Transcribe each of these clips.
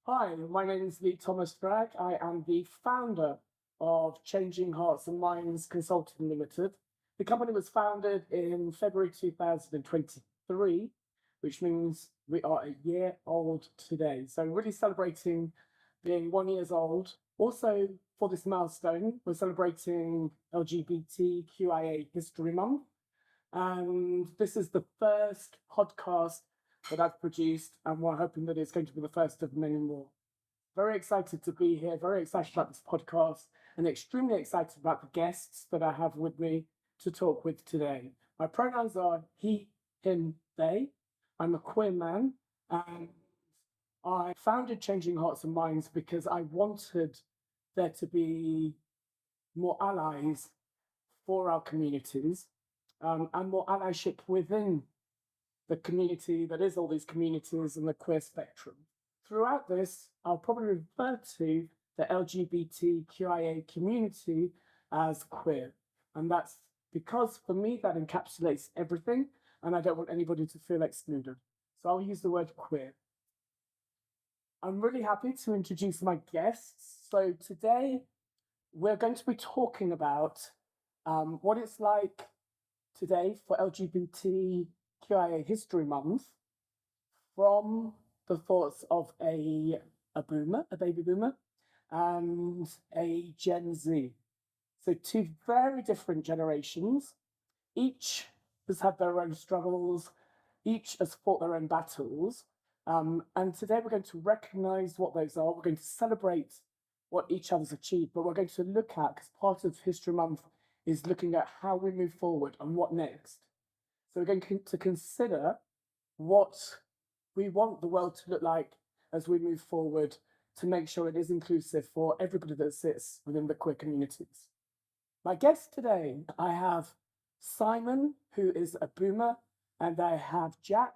Hi, my name is Lee Thomas Bragg. I am the founder of Changing Hearts and Minds Consulting Limited. The company was founded in February 2023, which means we are a year old today. So really celebrating being 1 year old. Also, for this milestone, we're celebrating LGBTQIA History Month. And this is the first podcast that I've produced, and we're hoping that it's going to be the first of many more. Very excited to be here, very excited about this podcast, and extremely excited about the guests that I have with me to talk with today. My pronouns are he, him, they. I'm a queer man, and I founded Changing Hearts and Minds because I wanted there to be more allies for our communities, and more allyship within the community that is all these communities and the queer spectrum. Throughout this, I'll probably refer to the LGBTQIA community as queer. And that's because for me, that encapsulates everything, and I don't want anybody to feel excluded. So I'll use the word queer. I'm really happy to introduce my guests. So today, we're going to be talking about what it's like today for LGBTQIA History Month from the thoughts of a boomer, a baby boomer, and a Gen Z. So two very different generations. Each has had their own struggles. Each has fought their own battles. And today we're going to recognize what those are. We're going to celebrate what each other's achieved, but we're going to look at, because part of History Month is looking at how we move forward and what next. So we're going to consider what we want the world to look like as we move forward to make sure it is inclusive for everybody that sits within the queer communities. My guests today, I have Simon, who is a boomer, and I have Jack,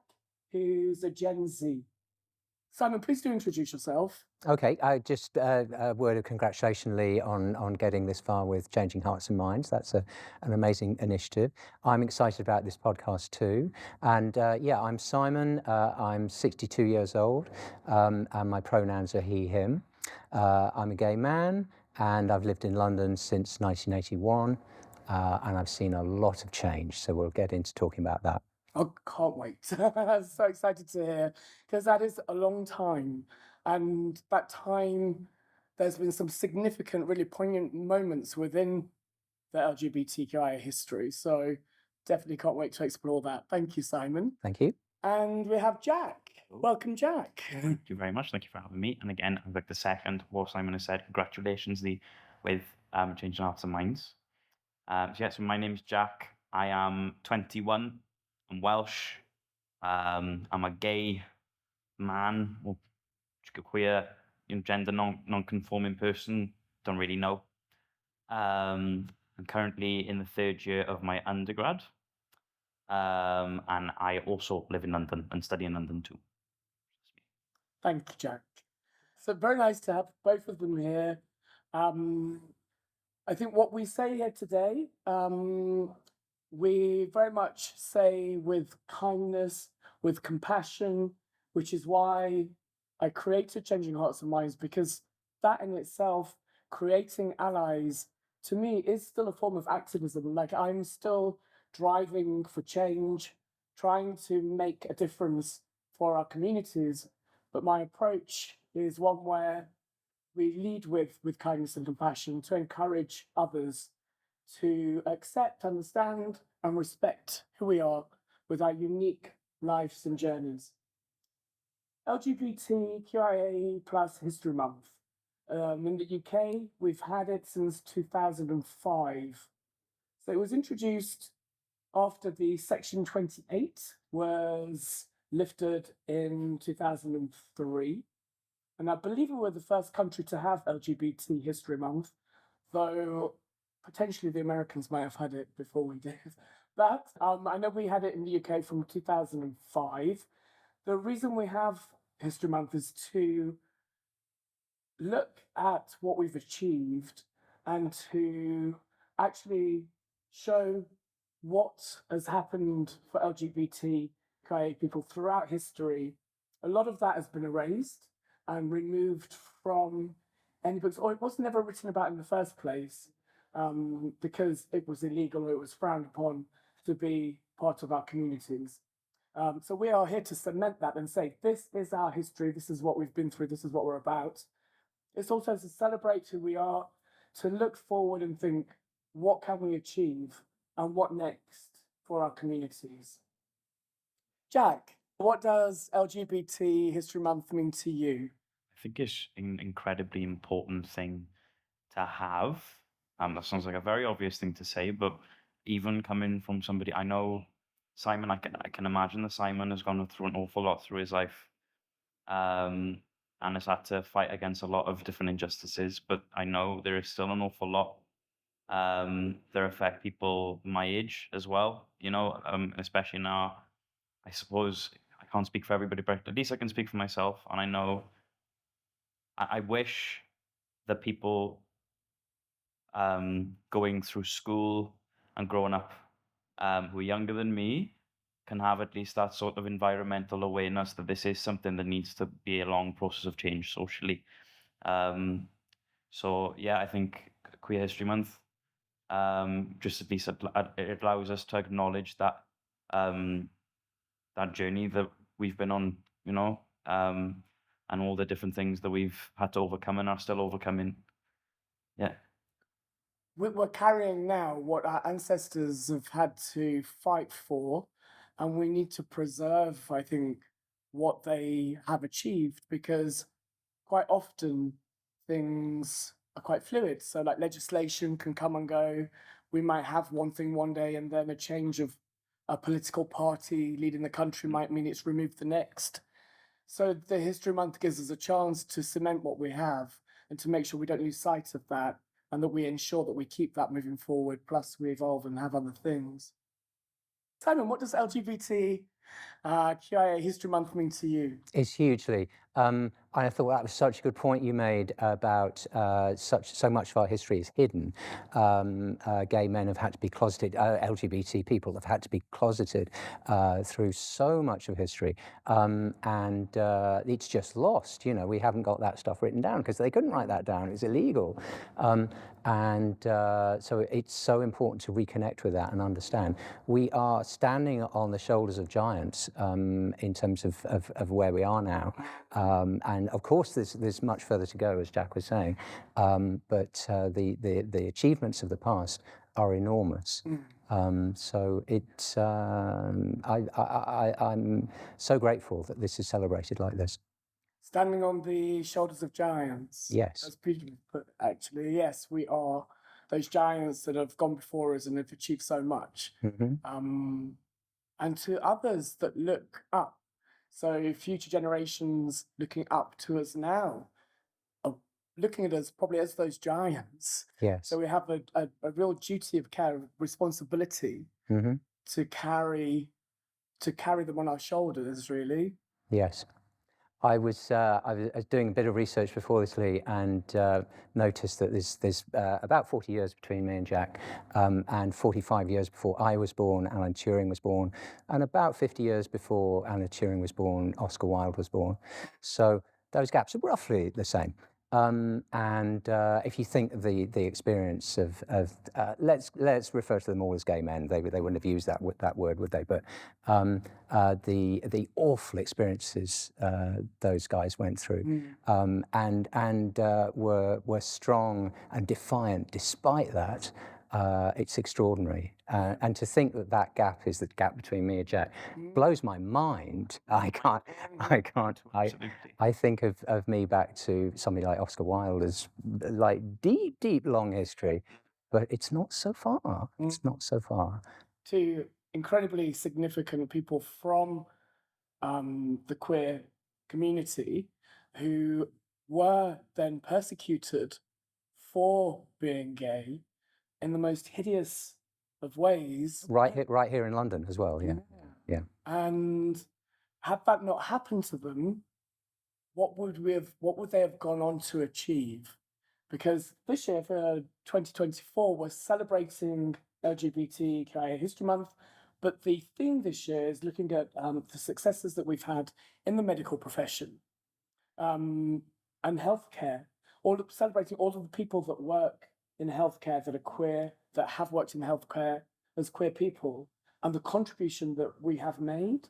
who's a Gen Z. Simon, please do introduce yourself. Okay, just a word of congratulation, Lee, on getting this far with Changing Hearts and Minds. That's an amazing initiative. I'm excited about this podcast too. And I'm Simon. I'm 62 years old, and my pronouns are he, him. I'm a gay man, and I've lived in London since 1981, and I've seen a lot of change. So we'll get into talking about that. I can't wait. I'm so excited to hear, because that is a long time. And that time, there's been some significant, really poignant moments within the LGBTQIA history. So definitely can't wait to explore that. Thank you, Simon. Thank you. And we have Jack. Welcome, Jack. Thank you very much. Thank you for having me. And again, I'd like to second what Simon has said. Congratulations, Lee, with Changing Hearts and Minds. So my name's Jack. I am 21. I'm Welsh. I'm a gay man, or queer, gender non-conforming person. Don't really know. I'm currently in the third year of my undergrad. And I also live in London and study in London too. Thank you, Jack. So very nice to have both of them here. I think what we say here today, we very much say with kindness, with compassion, which is why I created Changing Hearts and Minds, because that in itself, creating allies, to me, is still a form of activism. Like, I'm still driving for change, trying to make a difference for our communities. But my approach is one where we lead with kindness and compassion to encourage others to accept, understand, and respect who we are with our unique lives and journeys. LGBTQIA plus History Month. In the UK, we've had it since 2005. So it was introduced after the Section 28 was lifted in 2003. And I believe we were the first country to have LGBT History Month, though potentially the Americans might have had it before we did. But I know we had it in the UK from 2005. The reason we have History Month is to look at what we've achieved and to actually show what has happened for LGBTQIA people throughout history. A lot of that has been erased, and removed from any books, or it was never written about in the first place, because it was illegal or it was frowned upon to be part of our communities. So we are here to cement that and say, this is our history, this is what we've been through, this is what we're about. It's also to celebrate who we are, to look forward and think, what can we achieve and what next for our communities? Jack, what does LGBT History Month mean to you? I think it's an incredibly important thing to have. That sounds like a very obvious thing to say, but even coming from somebody I know, Simon, I can imagine that Simon has gone through an awful lot through his life, and has had to fight against a lot of different injustices. But I know there is still an awful lot that affect people my age as well. Especially now. I suppose I can't speak for everybody, but at least I can speak for myself. And I know I wish that people going through school and growing up who are younger than me can have at least that sort of environmental awareness that this is something that needs to be a long process of change socially. So yeah, I think Queer History Month just at least it allows us to acknowledge that that journey that we've been on, and all the different things that we've had to overcome and are still overcoming. Yeah. We're carrying now what our ancestors have had to fight for, and we need to preserve, I think, what they have achieved, because quite often things are quite fluid. So, like, legislation can come and go. We might have one thing one day, and then a change of a political party leading the country might mean it's removed the next. So, the History Month gives us a chance to cement what we have and to make sure we don't lose sight of that, and that we ensure that we keep that moving forward, plus we evolve and have other things. Simon, what does LGBTQIA History Month mean to you? It's hugely. I thought that was such a good point you made about so much of our history is hidden. Gay men have had to be closeted. LGBT people have had to be closeted through so much of history, and it's just lost. We haven't got that stuff written down because they couldn't write that down. It's illegal, so it's so important to reconnect with that and understand. We are standing on the shoulders of giants in terms of where we are now. And of course, there's much further to go, as Jack was saying, but the achievements of the past are enormous. So it's I'm so grateful that this is celebrated like this. Standing on the shoulders of giants. Yes. That's beautifully put, actually. Yes, we are those giants that have gone before us and have achieved so much. And to others that look up. So future generations looking up to us now are looking at us probably as those giants. Yes. So we have a real duty of care, responsibility to carry them on our shoulders, really. Yes. I was doing a bit of research before this, Lee, and noticed that there's about 40 years between me and Jack, and 45 years before I was born, Alan Turing was born, and about 50 years before Alan Turing was born, Oscar Wilde was born. So those gaps are roughly the same. And if you think of the experience of let's refer to them all as gay men. They wouldn't have used that word, would they? But the awful experiences those guys went through, and were strong and defiant despite that. It's extraordinary, and to think that gap is the gap between me and Jack blows my mind. I can't. I think of me back to somebody like Oscar Wilde as like deep, long history, but it's not so far. It's not so far. To incredibly significant people from the queer community who were then persecuted for being gay in the most hideous of ways. Right here in London as well. Yeah. And had that not happened to them, what would they have gone on to achieve? Because this year, for 2024, we're celebrating LGBTQIA History Month, but the theme this year is looking at the successes that we've had in the medical profession. and healthcare, celebrating all of the people that work in healthcare that are queer, that have worked in healthcare as queer people, and the contribution that we have made.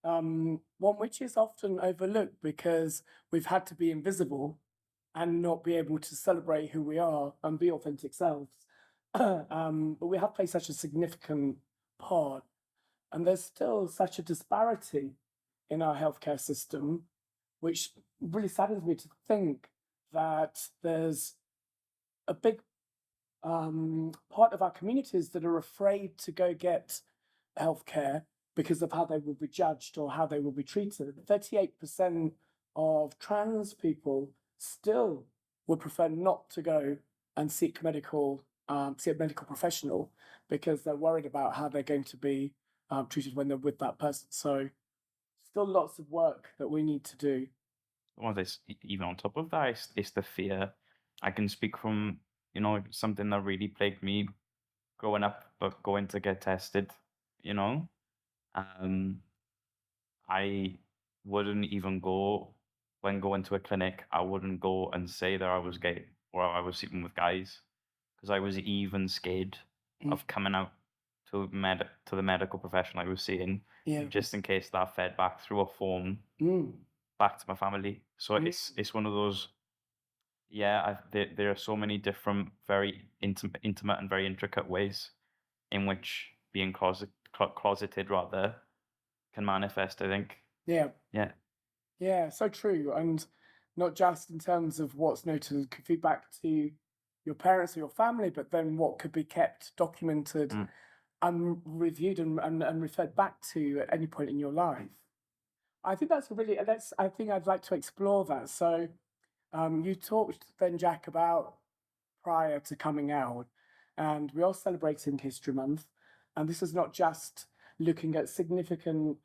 One which is often overlooked because we've had to be invisible and not be able to celebrate who we are and be authentic selves. But we have played such a significant part, and there's still such a disparity in our healthcare system, which really saddens me to think that there's a big part of our communities that are afraid to go get healthcare because of how they will be judged or how they will be treated. 38% of trans people still would prefer not to go and see a medical professional because they're worried about how they're going to be treated when they're with that person. So still lots of work that we need to do. Well, there's even on top of that, it's the fear. I can speak from, something that really plagued me growing up, but going to get tested, I wouldn't even go, when going to a clinic, I wouldn't go and say that I was gay or I was sleeping with guys, because I was even scared of coming out to the medical professional I was seeing, Yeah. just in case that fed back through a form back to my family. So it's one of those. Yeah, there are so many different, very intimate and very intricate ways in which being closeted rather can manifest, I think. Yeah. Yeah. Yeah, so true. And not just in terms of what's noted could feed back to your parents or your family, but then what could be kept documented and reviewed and referred back to at any point in your life. I think I think I'd like to explore that. So you talked then, Jack, about prior to coming out, and we are celebrating History Month. And this is not just looking at significant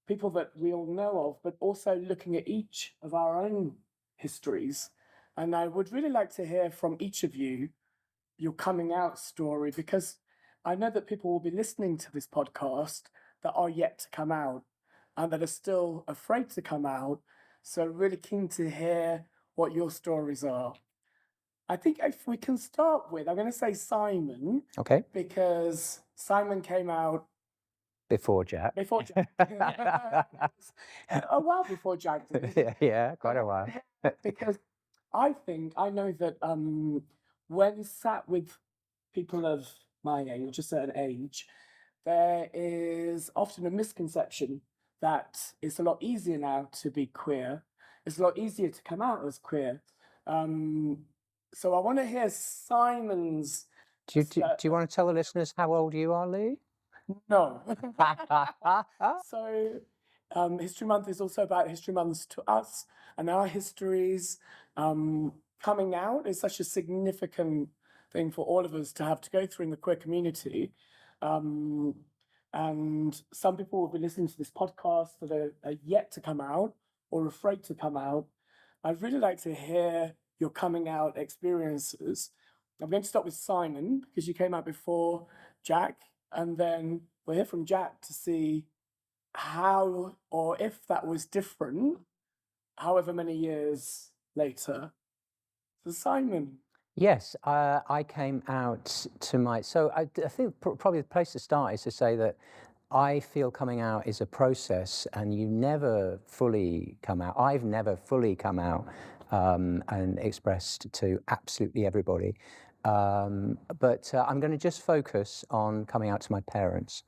people that we all know of, but also looking at each of our own histories. And I would really like to hear from each of you your coming out story, because I know that people will be listening to this podcast that are yet to come out and that are still afraid to come out. So really keen to hear what your stories are. I think if we can start with, I'm going to say Simon. Okay. Because Simon came out before Jac. Before Jac. A while before Jac did. Yeah, quite a while. Because I know that when sat with people of my age, a certain age, there is often a misconception that it's a lot easier now to be queer. It's a lot easier to come out as queer. So I want to hear Simon's. Do you want to tell the listeners how old you are, Lee? No. So History Month is also about history months to us and our histories. Coming out is such a significant thing for all of us to have to go through in the queer community. And some people will be listening to this podcast that are yet to come out or afraid to come out. I'd really like to hear your coming out experiences. I'm going to start with Simon because you came out before Jac, and then we'll hear from Jac to see how or if that was different, however many years later. So Simon. Yes, I came out to my. So I think probably the place to start is to say that I feel coming out is a process, and you never fully come out. I've never fully come out and expressed to absolutely everybody. But I'm going to just focus on coming out to my parents.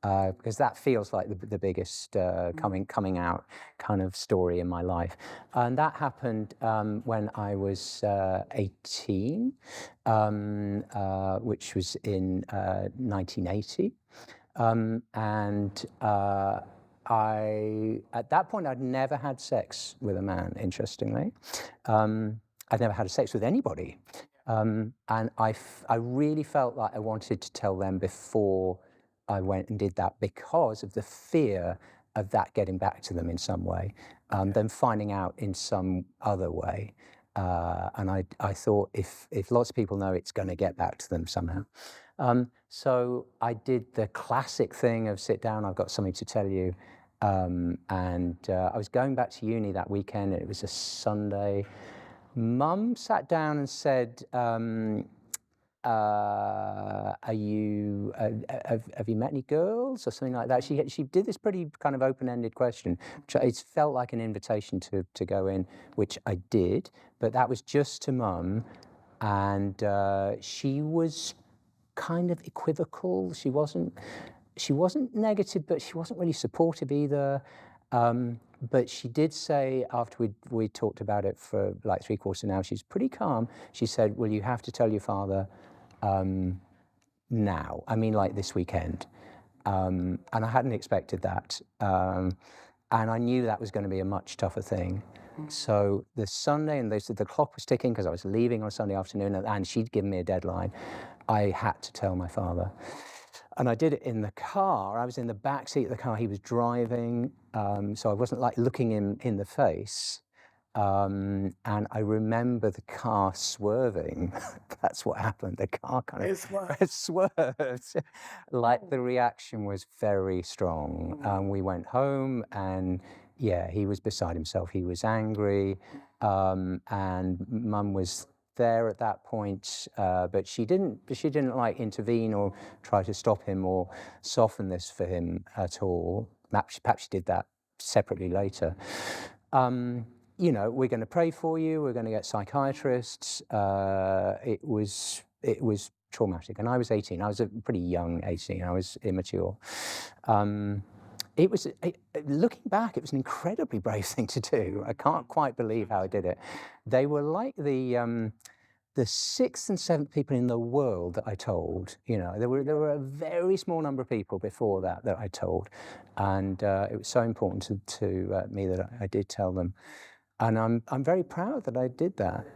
Because that feels like the biggest coming out kind of story in my life. And that happened when I was 18, which was in 1980. At that point, I'd never had sex with a man, interestingly. I'd never had sex with anybody. And I really felt like I wanted to tell them before I went and did that, because of the fear of that getting back to them in some way, them finding out in some other way. And I thought if lots of people know, it's going to get back to them somehow. So I did the classic thing of sit down, I've got something to tell you, And I was going back to uni that weekend, and it was a Sunday. Mum sat down and said, "Are you? Have you met any girls or something like that?" She did this pretty kind of open-ended question. Which it felt like an invitation to go in, which I did, but that was just to Mum, and she was kind of equivocal. She wasn't negative, but she wasn't really supportive either. But she did say, after we talked about it for like 3/4 of an hour, she's pretty calm. She said, "Well, you have to tell your father now. I mean, like this weekend." And I hadn't expected that. And I knew that was going to be a much tougher thing. So the Sunday, and the clock was ticking because I was leaving on Sunday afternoon, and she'd given me a deadline. I had to tell my father. And I did it in the car. I was in the back seat of the car. He was driving, so I wasn't like looking him in the face. And I remember the car swerving. That's what happened. The car kind of It swerved. Like the reaction was very strong. We went home, and yeah, he was beside himself. He was angry, and Mum was there at that point, but she didn't like intervene or try to stop him or soften this for him at all. Perhaps she did that separately later. You know, we're going to pray for you. We're going to get psychiatrists. It was traumatic, and I was 18. I was a pretty young 18. I was immature. Looking back, it was an incredibly brave thing to do. I can't quite believe how I did it. They were like the 6th and 7th people in the world that I told. You know, there were a very small number of people before that I told, and it was so important to me that I did tell them, and I'm very proud that I did that.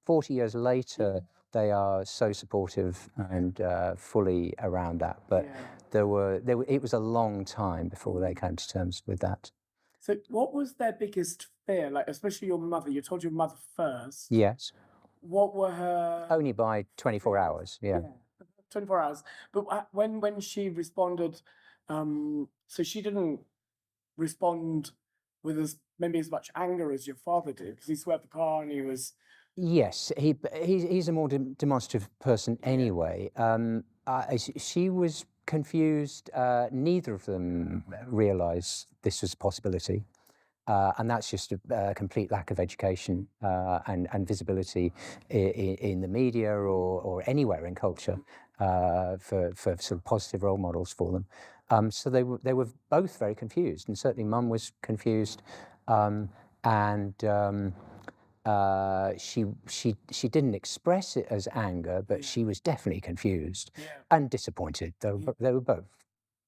40 years later, they are so supportive and fully around that, but it was a long time before they came to terms with that. So what was their biggest fear? Like, especially your mother, you told your mother first. Yes. What were her... Only by 24 hours, yeah. 24 hours. But when she responded, so she didn't respond with maybe as much anger as your father did, because he swerved the car and he was... Yes, he's a more demonstrative person anyway. She was confused. Neither of them realised this was a possibility. And that's just a complete lack of education and visibility in the media or anywhere in culture for sort of positive role models for them. So they were both very confused, and certainly Mum was confused, and she didn't express it as anger, but she was definitely confused and disappointed. They were both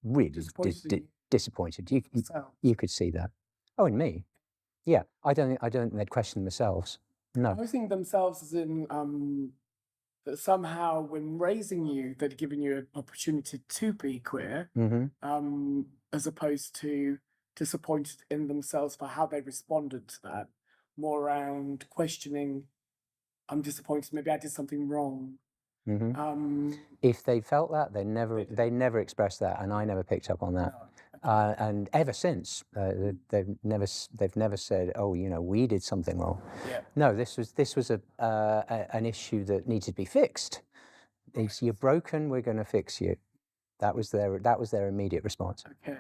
really disappointed. You could see that. Oh, and me. Yeah, I don't think they'd question themselves. No. I was thinking themselves as in that somehow when raising you, they'd given you an opportunity to be queer, as opposed to disappointed in themselves for how they responded to that. More around questioning, I'm disappointed, maybe I did something wrong. If they felt that, they never expressed that, and I never picked up on that. And ever since, they've never said, "Oh, you know, we did something wrong." No, this was an issue that needed to be fixed. You're broken. We're going to fix you. That was their immediate response. Okay,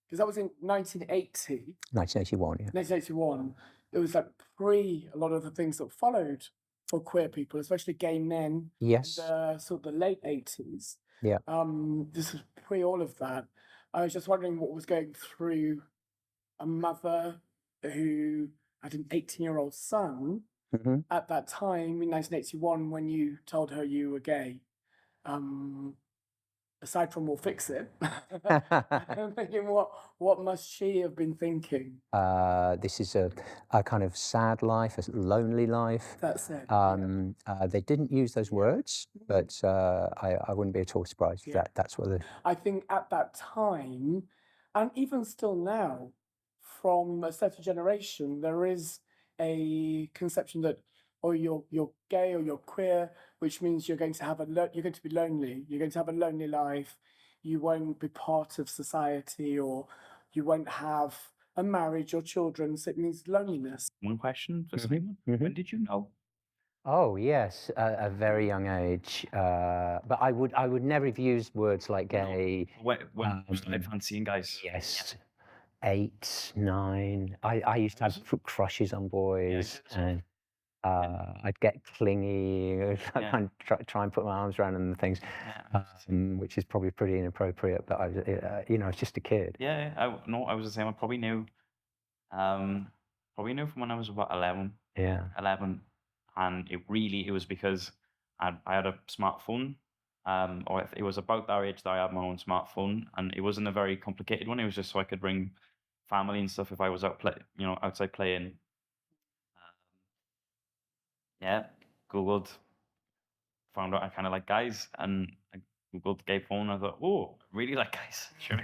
because that was in 1980. 1981. Yeah. 1981. It was like pre a lot of the things that followed for queer people, especially gay men. Yes. Sort of the late 80s. Yeah. This was pre all of that. I was just wondering what was going through a mother who had an 18-year-old son at that time in 1981 when you told her you were gay. Aside from we'll fix it, I'm thinking what must she have been thinking? This is a kind of sad life, a lonely life. That's it. They didn't use those words, but I wouldn't be at all surprised if that's what they... I think at that time, and even still now, from a certain generation, there is a conception that, oh, you're gay or you're queer, which means you're going to have you're going to be lonely. You're going to have a lonely life. You won't be part of society, or you won't have a marriage or children, so it means loneliness. One question for Mhm, Simon. mhm. When did you know? Oh yes, a very young age. But I would never have used words like No. gay. When you started fancying guys? Yes, 8, 9. I used to have crushes on boys, Yeah. and I'd get clingy. I'd Yeah. kind of try and put my arms around them and things, Yeah. which is probably pretty inappropriate. But I was, I was just a kid. Yeah, I was the same. I probably knew from when I was about 11, Yeah. and it was because I had a smartphone, or it was about that age that I had my own smartphone, and it wasn't a very complicated one. It was just so I could ring family and stuff if I was outside playing. Yeah, Googled, found out I kind of like guys, and I Googled gay porn. I thought, oh, I really like guys. Sure.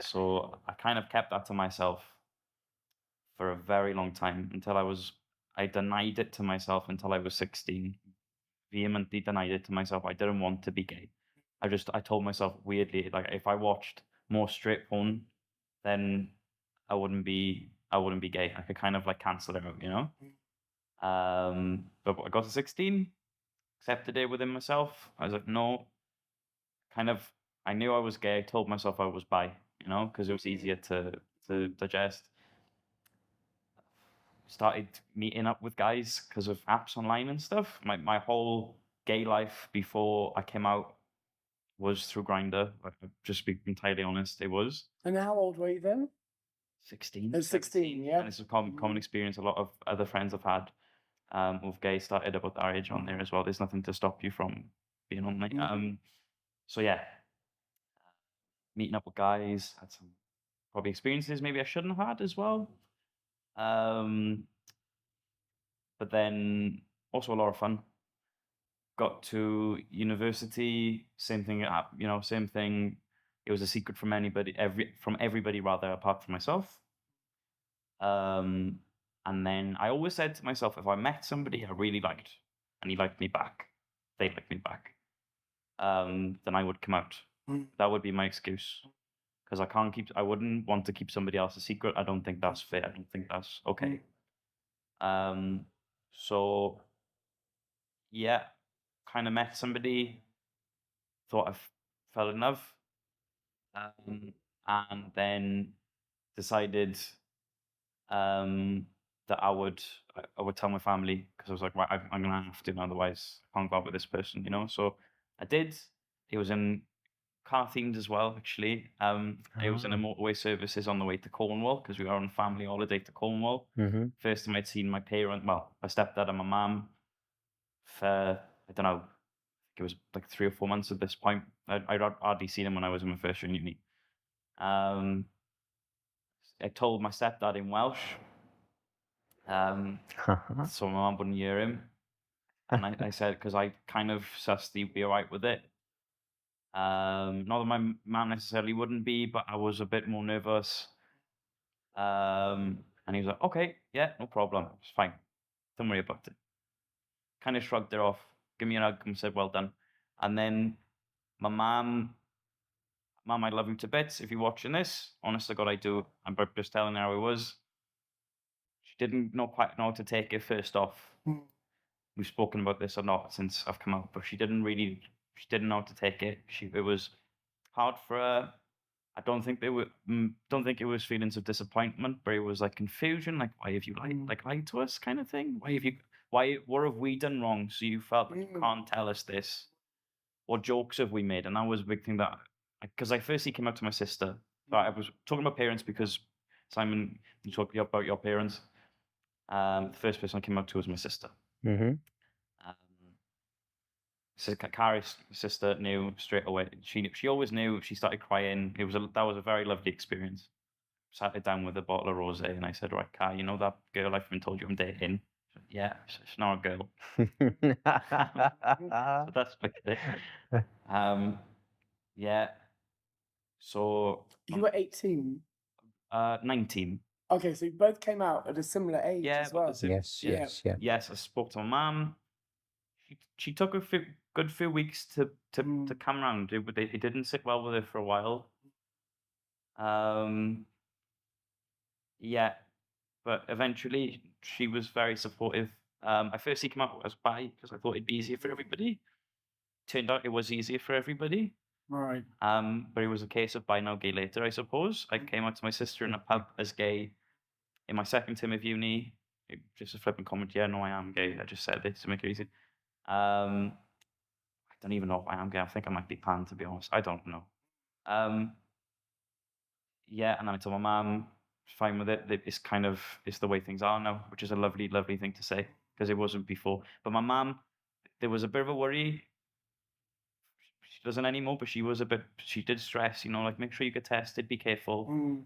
So I kind of kept that to myself for a very long time I denied it to myself until I was 16. Vehemently denied it to myself. I didn't want to be gay. I told myself weirdly, like if I watched more straight porn, then I wouldn't be gay. I could kind of like cancel it out, you know? But I got to 16, accepted it within myself. I was like, no, kind of, I knew I was gay. I told myself I was bi, you know, because it was easier to digest. Started meeting up with guys because of apps online and stuff. My whole gay life before I came out was through Grindr. Like, just be entirely honest, it was And how old were you then? 16. Oh, 16, yeah. And it's a common experience. A lot of other friends I've had with gay started about our age on there as well. There's nothing to stop you from being online. So yeah, meeting up with guys, had some probably experiences maybe I shouldn't have had as well. But then also a lot of fun. Got to university, same thing. Same thing. It was a secret from everybody rather, apart from myself. And then I always said to myself, if I met somebody I really liked, and he liked me back, they liked me back, then I would come out. That would be my excuse, because I wouldn't want to keep somebody else's secret. I don't think that's fair. I don't think that's okay. So yeah, kind of met somebody, thought fell in love, and then decided that I would tell my family, because I was like, right, I'm gonna have to, otherwise I can't go out with this person, you know. So I did. It was in car themed as well, actually. It was in a motorway services on the way to Cornwall, because we were on family holiday to Cornwall. First time I'd seen my my stepdad and my mum for, I don't know, it was like 3 or 4 months at this point. I'd hardly seen him when I was in my first year in uni. I told my stepdad in Welsh, so my mum wouldn't hear him. And I said, because I kind of sussed he'd be all right with it. Not that my mum necessarily wouldn't be, but I was a bit more nervous. And he was like, okay, yeah, no problem. It's fine. Don't worry about it. Kind of shrugged it off, give me a hug and said, well done. And then my mum, I love you to bits. If you're watching this, honest to God, I do. I'm just telling her how it was. She didn't quite know how to take it first off. We've spoken about this a lot since I've come out, but she didn't know how to take it. It was hard for her. I don't think it was feelings of disappointment, but it was like confusion, like why have you lied to us, kind of thing. What have we done wrong? So you felt like you can't tell us this. What jokes have we made? And that was a big thing because I firstly came out to my sister. So I was talking about parents because Simon, you talked about your parents. The first person I came out to was my sister. So Carrie's sister knew straight away. She always knew. She started crying. That was a very lovely experience. Sat her down with a bottle of rosé, and I said, "Right, Car, you know that girl I've been told you I'm dating?" She said, yeah, she's not a girl. So that's it. Yeah. So You were 18. 19. Okay, so you both came out at a similar age Yeah, as well. Yes. Yes, I spoke to my mum. She took a good few weeks to come around. It didn't sit well with her for a while. Um, yeah, but eventually she was very supportive. I firstly came out as bi because I thought it'd be easier for everybody. Turned out it was easier for everybody. Right. But it was a case of buy now, gay later, I suppose. I came out to my sister in a pub as gay in my second term of uni. Just a flippant comment, yeah, no, I am gay. I just said this to make it easy. I don't even know if I am gay. I think I might be pan, to be honest. I don't know. Um, yeah, and then I told my mum, she's fine with it. It's the way things are now, which is a lovely, lovely thing to say because it wasn't before. But my mum, there was a bit of a worry. She doesn't anymore, but she did stress, like make sure you get tested, be careful. Mm.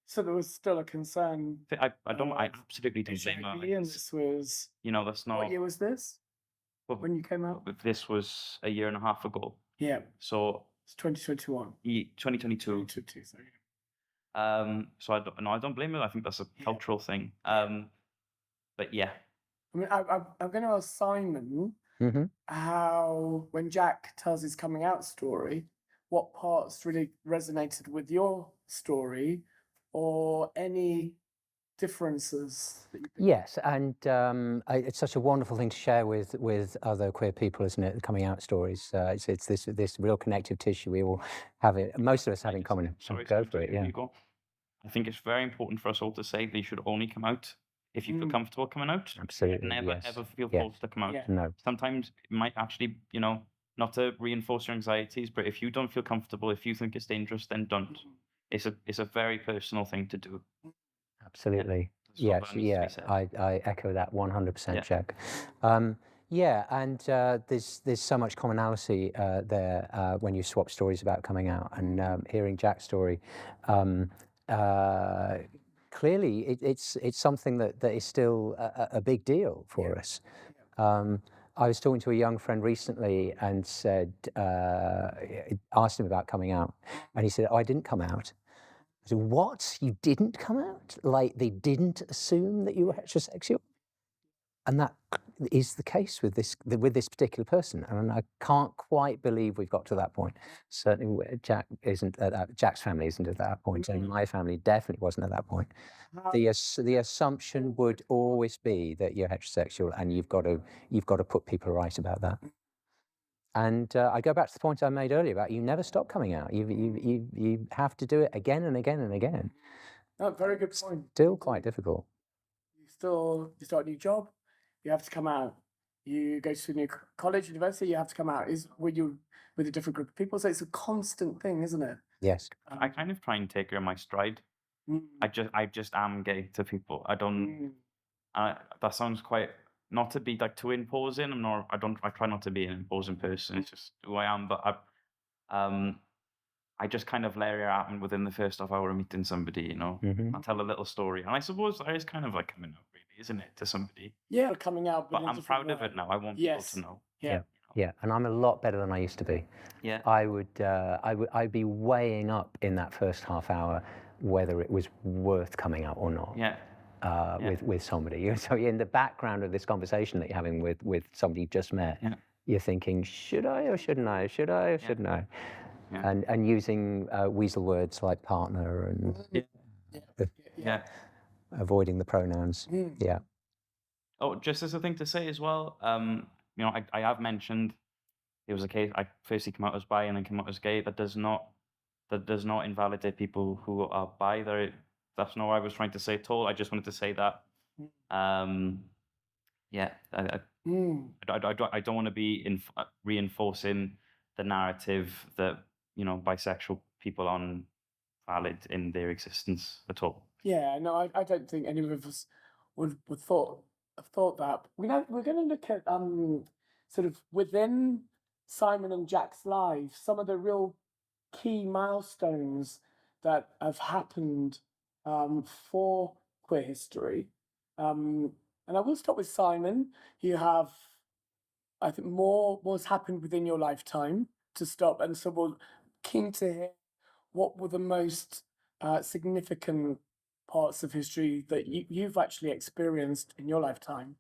So there was still a concern. I of absolutely don't blame her. HIV, Like, and this was, that's what not. year was this Well, when you came out? this was a year and a half ago. Yeah, So it's 2021. 2022. 2022, sorry. So I don't blame her. I think that's a cultural thing. But yeah, I mean, I'm going to ask Simon hmm how, when Jack tells his coming out story, what parts really resonated with your story, or any differences that you think? Yes, and it's such a wonderful thing to share with other queer people, isn't it? The coming out stories. It's this real connective tissue we all have. Most of us have in common. sorry, Go Simon, for it. before Yeah. you go. I think it's very important for us all to say they should only come out if you feel Mm. comfortable coming out. Absolutely. Never yes. ever feel Yeah. forced to come out. Yeah. No. Sometimes it might actually, not to reinforce your anxieties, but if you don't feel comfortable, if you think it's dangerous, then don't. It's a very personal thing to do. Absolutely. That's all Yes. that needs to Yeah. be said. I echo that 100%, Yeah. Jack. Yeah, and there's so much commonality there when you swap stories about coming out, and hearing Jack's story. Clearly, it's something that is still a big deal for us. I was talking to a young friend recently and asked him about coming out, and he said, "Oh, I didn't come out." I said, "What? You didn't come out? Like they didn't assume that you were heterosexual?" And that is the case with this particular person, and I can't quite believe we've got to that point. Certainly, Jack's family isn't at that point, and my family definitely wasn't at that point. The assumption would always be that you're heterosexual, and you've got to put people right about that. And I go back to the point I made earlier about you never stop coming out. You have to do it again and again and again. Oh, very good point. Still quite difficult. You start a new job, you have to come out. You go to a new college, university, you have to come out. Were you with a different group of people? So it's a constant thing, isn't it? Yes. I kind of try and take it in my stride. Mm. I just am gay to people. I don't. Mm. That sounds quite, not to be like too imposing. I try not to be an imposing person. It's just who I am. But I just kind of layer it happen within the first half hour of meeting somebody. I'll tell a little story, and I suppose that is kind of like coming out, really, isn't it, to somebody? Yeah, coming out. But in a I'm different proud of way. it now. I want Yes. people to know. Yeah. Yeah, and I'm a lot better than I used to be. Yeah. I'd be weighing up in that first half hour whether it was worth coming out or not. Yeah. With somebody. So in the background of this conversation that you're having with somebody you just met, you're thinking, should I or shouldn't I? Should I or shouldn't I? Yeah. And using weasel words like partner and Yeah. avoiding the pronouns. Yeah. Oh, just as a thing to say as well, I have mentioned it was a case I firstly came out as bi and then came out as gay. That does not invalidate people who are bi. That's not what I was trying to say at all. I just wanted to say that. Yeah, I don't want to be reinforcing the narrative that bisexual people aren't valid in their existence at all. Yeah, no, I don't think any of us would have thought that. We're going to look at sort of within Simon and Jac's lives, some of the real key milestones that have happened for queer history. And I will start with Simon. You have, I think, more has happened within your lifetime to stop, and so we're keen to hear what were the most significant parts of history that you've actually experienced in your lifetime.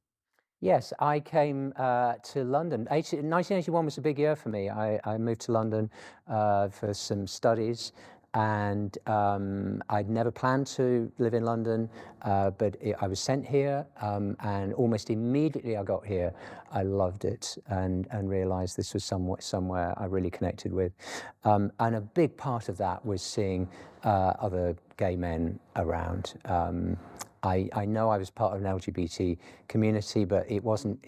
Yes, I came to London. 1981 was a big year for me. I moved to London for some studies, and I'd never planned to live in London, but I was sent here, and almost immediately I got here, I loved it and realised this was somewhere I really connected with. And a big part of that was seeing other gay men around. I know I was part of an LGBT community, but it wasn't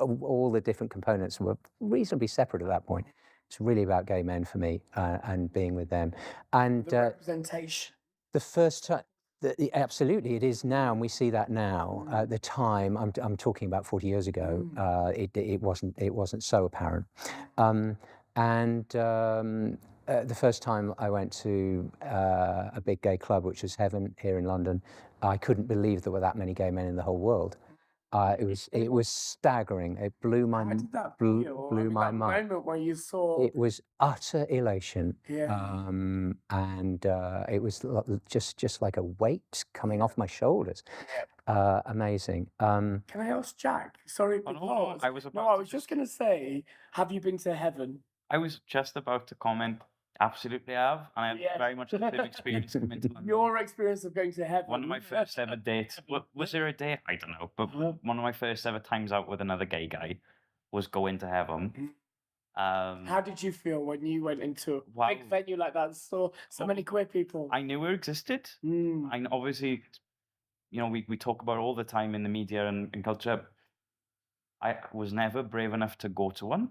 all the different components were reasonably separate at that point. It's really about gay men for me, and being with them. And The representation. the first time, absolutely, it is now, and we see that now. At the time, I'm talking about 40 years ago. It wasn't so apparent. The first time I went to a big gay club, which was Heaven here in London, I couldn't believe there were that many gay men in the whole world. It was staggering. It blew my How did that blew, feel? blew my that mind. moment where you saw. It was utter elation, Yeah. and it was just like a weight coming off my shoulders. Amazing. Can I ask Jack? Sorry, Oh, no, because I was no, about I to was just gonna say, have you been to Heaven? I was just about to comment. Absolutely, I have, and I have Yes. very much the same experience coming to London. Your experience of going to Heaven. One of my first ever dates. Was there a date? I don't know, but one of my first ever times out with another gay guy was going to Heaven. How did you feel when you went into a Wow. big venue like that and saw so many queer people? I knew it existed. I obviously, we talk about it all the time in the media and in culture. I was never brave enough to go to one.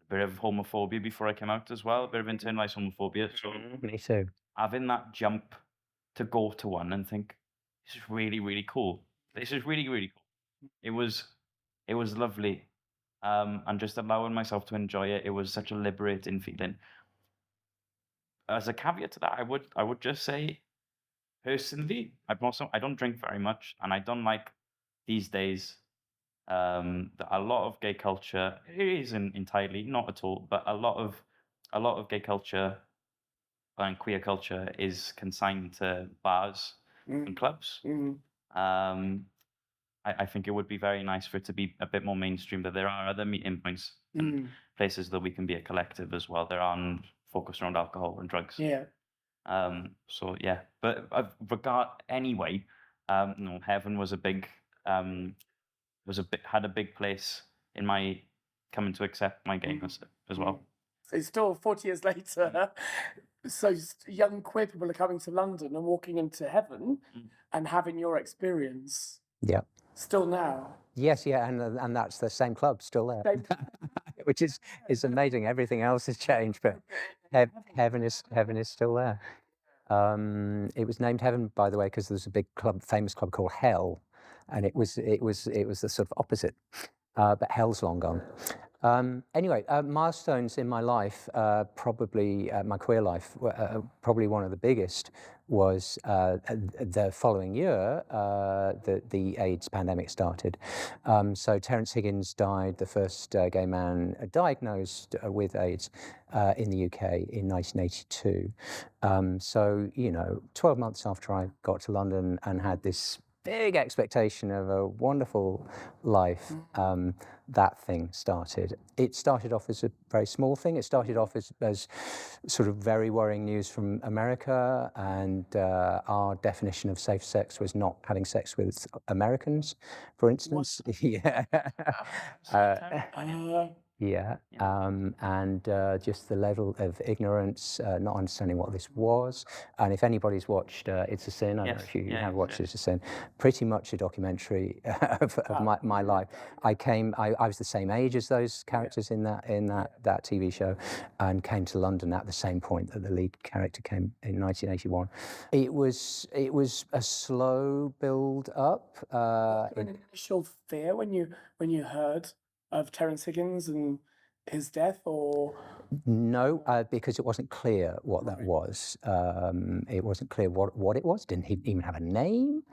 A bit of homophobia before I came out as well, a bit of internalized homophobia. So Me too. having that jump to go to one and think, this is really, really cool. This is really, really cool. It was lovely. And just allowing myself to enjoy it, it was such a liberating feeling. As a caveat to that, I would just say, personally, I don't drink very much, and I don't like these days that a lot of gay culture, it isn't entirely, not at all, but a lot of gay culture and queer culture is consigned to bars and clubs. I think it would be very nice for it to be a bit more mainstream, but there are other meeting points and places that we can be a collective as well. There aren't focused around alcohol and drugs. Yeah. So yeah, but anyway, no, Heaven was a big had a big place in my coming to accept my gayness as well. So still 40 years later, so young queer people are coming to London and walking into Heaven and having your experience. Yeah. Still now. Yes, yeah, and that's the same club still there, which is amazing. Everything else has changed, but Heaven is still there. It was named Heaven, by the way, because there's a big famous club called Hell, and it was the sort of opposite, but Hell's long gone. Anyway, milestones in my life, probably my queer life, probably one of the biggest was the following year the AIDS pandemic started. So Terence Higgins died, the first gay man diagnosed with AIDS in the UK in 1982. So 12 months after I got to London and had this big expectation of a wonderful life, that thing started. It started off as a very small thing. It started off as sort of very worrying news from America, and our definition of safe sex was not having sex with Americans, for instance. Yeah. And just the level of ignorance, not understanding what this was. And if anybody's watched It's a Sin, I don't know if you have watched It's a Sin, pretty much a documentary of my life. I was the same age as those characters in that TV show, and came to London at the same point that the lead character came in 1981. It was a slow build up. An initial fear when you heard of Terence Higgins and his death, or no, because it wasn't clear what that was. It wasn't clear what it was. Didn't even have a name.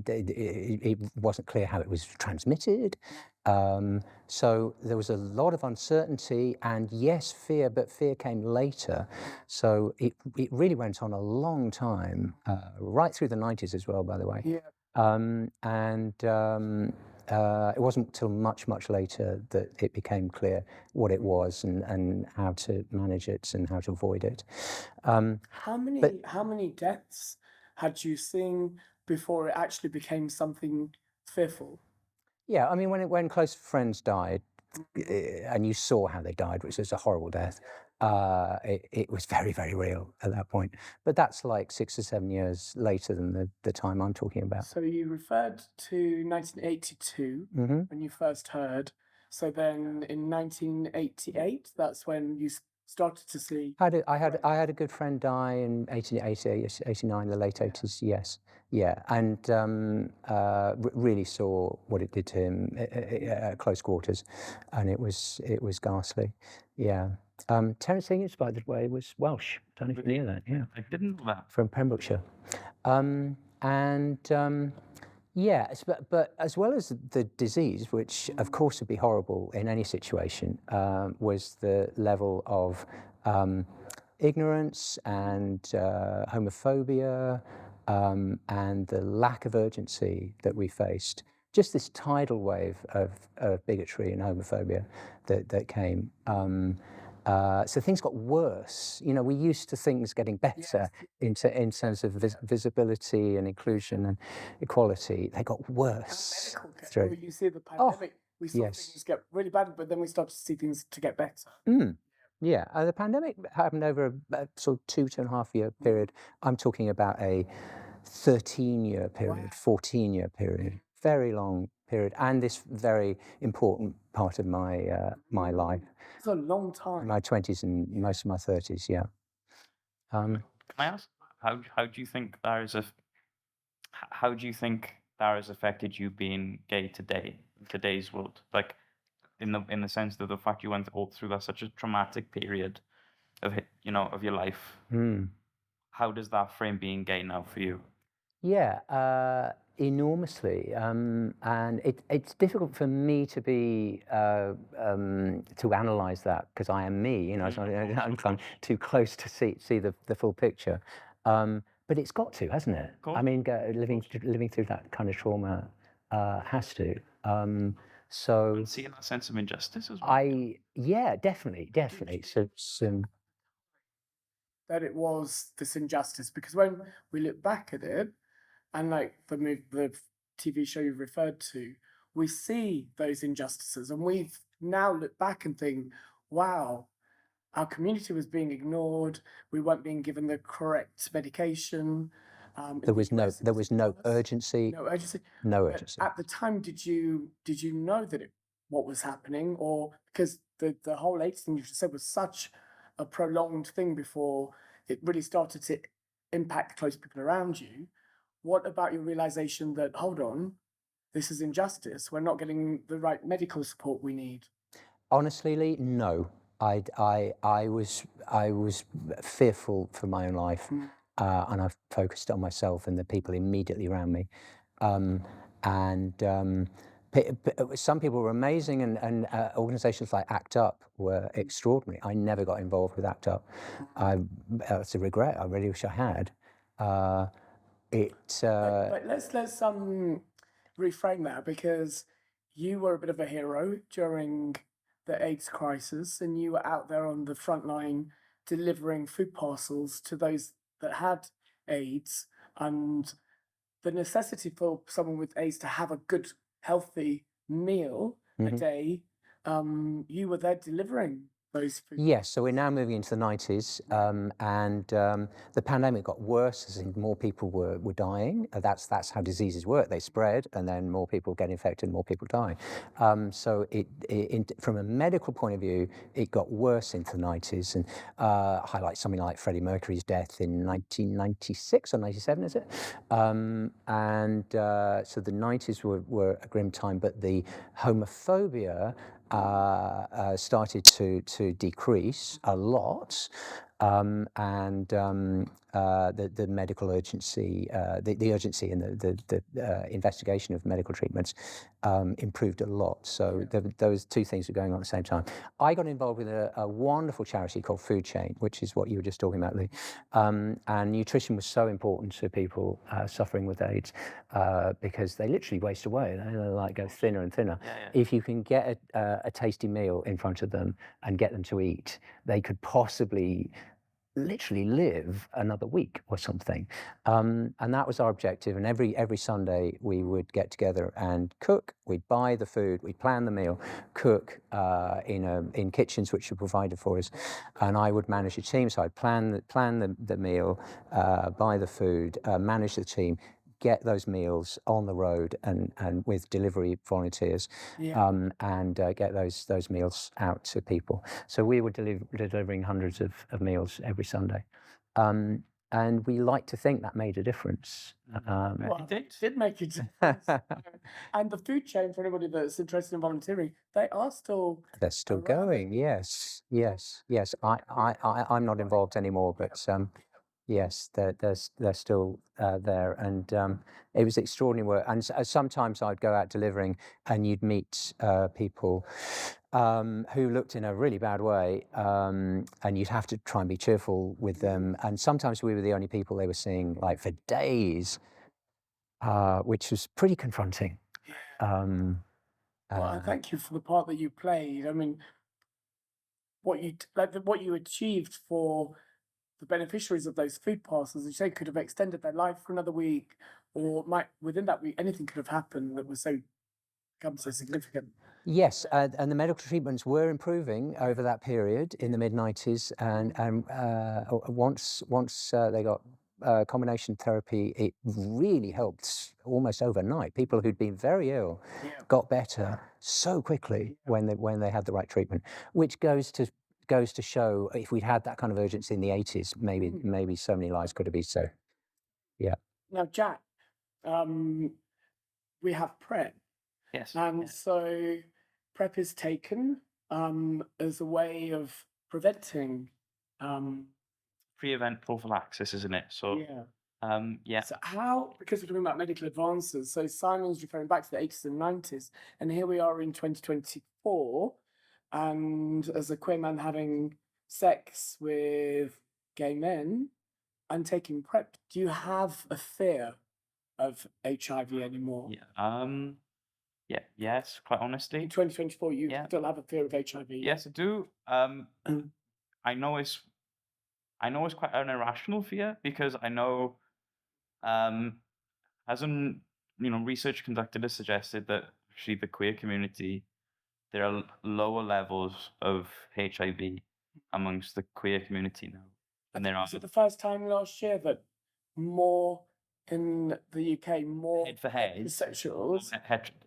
It wasn't clear how it was transmitted. So there was a lot of uncertainty, and yes, fear, but fear came later. So it really went on a long time, right through the 90s as well, by the way. Yeah. it wasn't till much later that it became clear what it was and how to manage it and how to avoid it. How many deaths had you seen before it actually became something fearful? Yeah, I mean, when close friends died, and you saw how they died, which was a horrible death, it was very real at that point. But that's like 6 or 7 years later than the time I'm talking about. So you referred to 1982 hmm when you first heard. So then in 1988, that's when you started to see. I had a good friend die in 1888, 89, the late 80s. Yes, yeah, and really saw what it did to him at close quarters, and it was ghastly. Yeah. Terence Higgins, by the way, was Welsh. Don't know if you knew that. Yeah, I didn't know that. from Pembrokeshire, and. Yeah, but as well as the disease, which of course would be horrible in any situation, was the level of ignorance and homophobia and the lack of urgency that we faced. Just this tidal wave of bigotry and homophobia that came. So things got worse. You know, we used to things getting better in terms of visibility and inclusion and equality. They got worse. Medical care. through. Well, you see the pandemic, we saw yes. things get really bad, but then we started to see things to get better. Yeah, the pandemic happened over a sort of 2.5 year period. I'm talking about a 13-year period, Wow. 14-year period, very long period, and this very important part of my my life, It's a long time. my 20s and most of my 30s. Yeah. Can I ask how do you think that is how do you think that has affected you being gay today, in today's world? Like in the sense that the fact you went all through that such a traumatic period of of your life. How does that frame being gay now for you? Yeah, enormously, and it's difficult for me to be to analyze that because I am me. You know, so I'm kind of too close to see the full picture. But it's got to, hasn't it? I mean, living through that kind of trauma has to. So And seeing that sense of injustice as well. yeah, definitely. So That it was this injustice, because when we look back at it, and like the TV show you referred to, we see those injustices, and we've now looked back and think, wow, our community was being ignored. We weren't being given the correct medication. there was no urgency. No urgency. No But urgency. at the time, did you know that what was happening, or because the whole AIDS thing you just said was such a prolonged thing before it really started to impact close people around you? What about your realization that, hold on, this is injustice, we're not getting the right medical support we need? Honestly, Lee, no. I was fearful for my own life, and I focused on myself and the people immediately around me. Some people were amazing, and organisations like ACT UP were extraordinary. I never got involved with ACT UP. It's a regret. I really wish I had. But let's reframe that, because you were a bit of a hero during the AIDS crisis, and you were out there on the front line delivering food parcels to those that had AIDS, and the necessity for someone with AIDS to have a good, healthy meal a day. You were there delivering those food. Yes, so we're now moving into the 90s, and the pandemic got worse as in more people were dying. That's how diseases work. They spread, and then more people get infected, more people die. So from a medical point of view, it got worse into the 90s, and highlight something like Freddie Mercury's death in 1996 or 97, is it? So the 90s were a grim time, but the homophobia started to decrease a lot. and the medical urgency, the urgency and the investigation of medical treatments improved a lot. So those two things were going on at the same time. I got involved with a wonderful charity called Food Chain, which is what you were just talking about, Lee. And nutrition was so important to people suffering with AIDS because they literally waste away. They like go thinner and thinner. If you can get a tasty meal in front of them and get them to eat, they could possibly literally live another week or something. And that was our objective. And every Sunday we would get together and cook. We'd buy the food, we'd plan the meal, cook in kitchens which were provided for us. And I would manage a team. So I'd plan the meal, buy the food, manage the team, get those meals on the road and with delivery volunteers, and get those meals out to people. So we were delivering hundreds of meals every Sunday. And we like to think that made a difference. Well, it did make a difference. And the Food Chain, for anybody that's interested in volunteering, they are still... They're still around. going, yes. I'm not involved anymore, but yes, they're still there, and it was extraordinary work. And sometimes I'd go out delivering, and you'd meet people who looked in a really bad way, and you'd have to try and be cheerful with them. And sometimes we were the only people they were seeing, like for days, which was pretty confronting. Well, and thank you for the part that you played. I mean, what you achieved for the beneficiaries of those food parcels, you say, could have extended their life for another week, or might within that week anything could have happened that was become so significant. Yes, and the medical treatments were improving over that period in the mid-90s, and once they got combination therapy, it really helped almost overnight. People who'd been very ill got better so quickly when they had the right treatment, which goes to show if we'd had that kind of urgency in the 80s, maybe so many lives could have been saved. Yeah. Now, Jack, we have PrEP. Yes. And so PrEP is taken as a way of preventing Pre-event prophylaxis, isn't it? So So how, because we're talking about medical advances, so Simon's referring back to the 80s and 90s, and here we are in 2024, and as a queer man having sex with gay men and taking PrEP, do you have a fear of HIV anymore? Yes, quite honestly. In 2024, you still have a fear of HIV? Yes, I do. I know it's quite an irrational fear, because I know, research conducted has suggested that actually the queer community, there are lower levels of HIV amongst the queer community now. And there are. Was it the first time last year that more in the UK, more heterosexuals,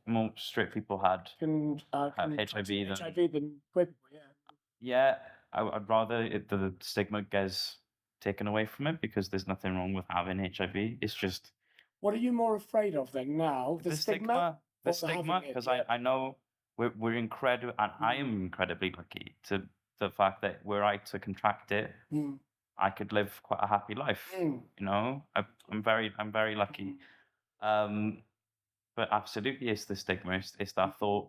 more straight people had have HIV than queer people? Yeah, I'd rather the stigma gets taken away from it, because there's nothing wrong with having HIV. It's just... What are you more afraid of then now? The stigma? The stigma, because I know we're incredible, and I am incredibly lucky to the fact that were I to contract it, I could live quite a happy life. You know, I'm very lucky. But absolutely, it's the stigma. It's that thought,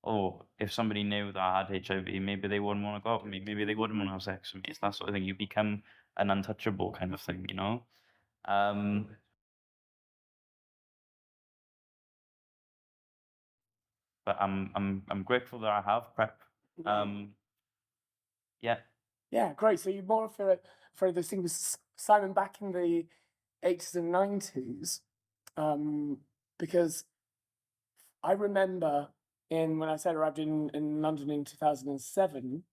oh, if somebody knew that I had HIV, maybe they wouldn't want to go out with me. Maybe they wouldn't want to have sex with me. It's that sort of thing. You become an untouchable kind of thing, you know. But I'm grateful that I have PrEP. Yeah, great. So you're more for the thing with Simon back in the 80s and 90s, because I remember when I said arrived in London in 2007,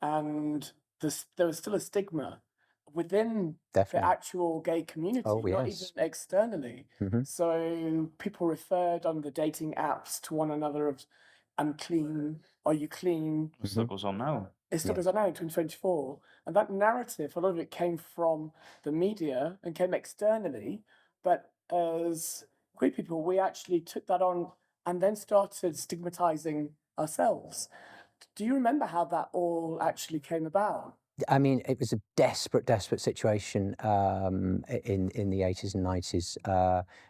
and there was still a stigma within the actual gay community, not even externally. So people referred on the dating apps to one another of, "I'm clean, are you clean?" It still goes on now. It still goes on now in 2024. And that narrative, a lot of it came from the media and came externally. But as queer people, we actually took that on and then started stigmatizing ourselves. Do you remember how that all actually came about? I mean, it was a desperate situation in the 80s and 90s.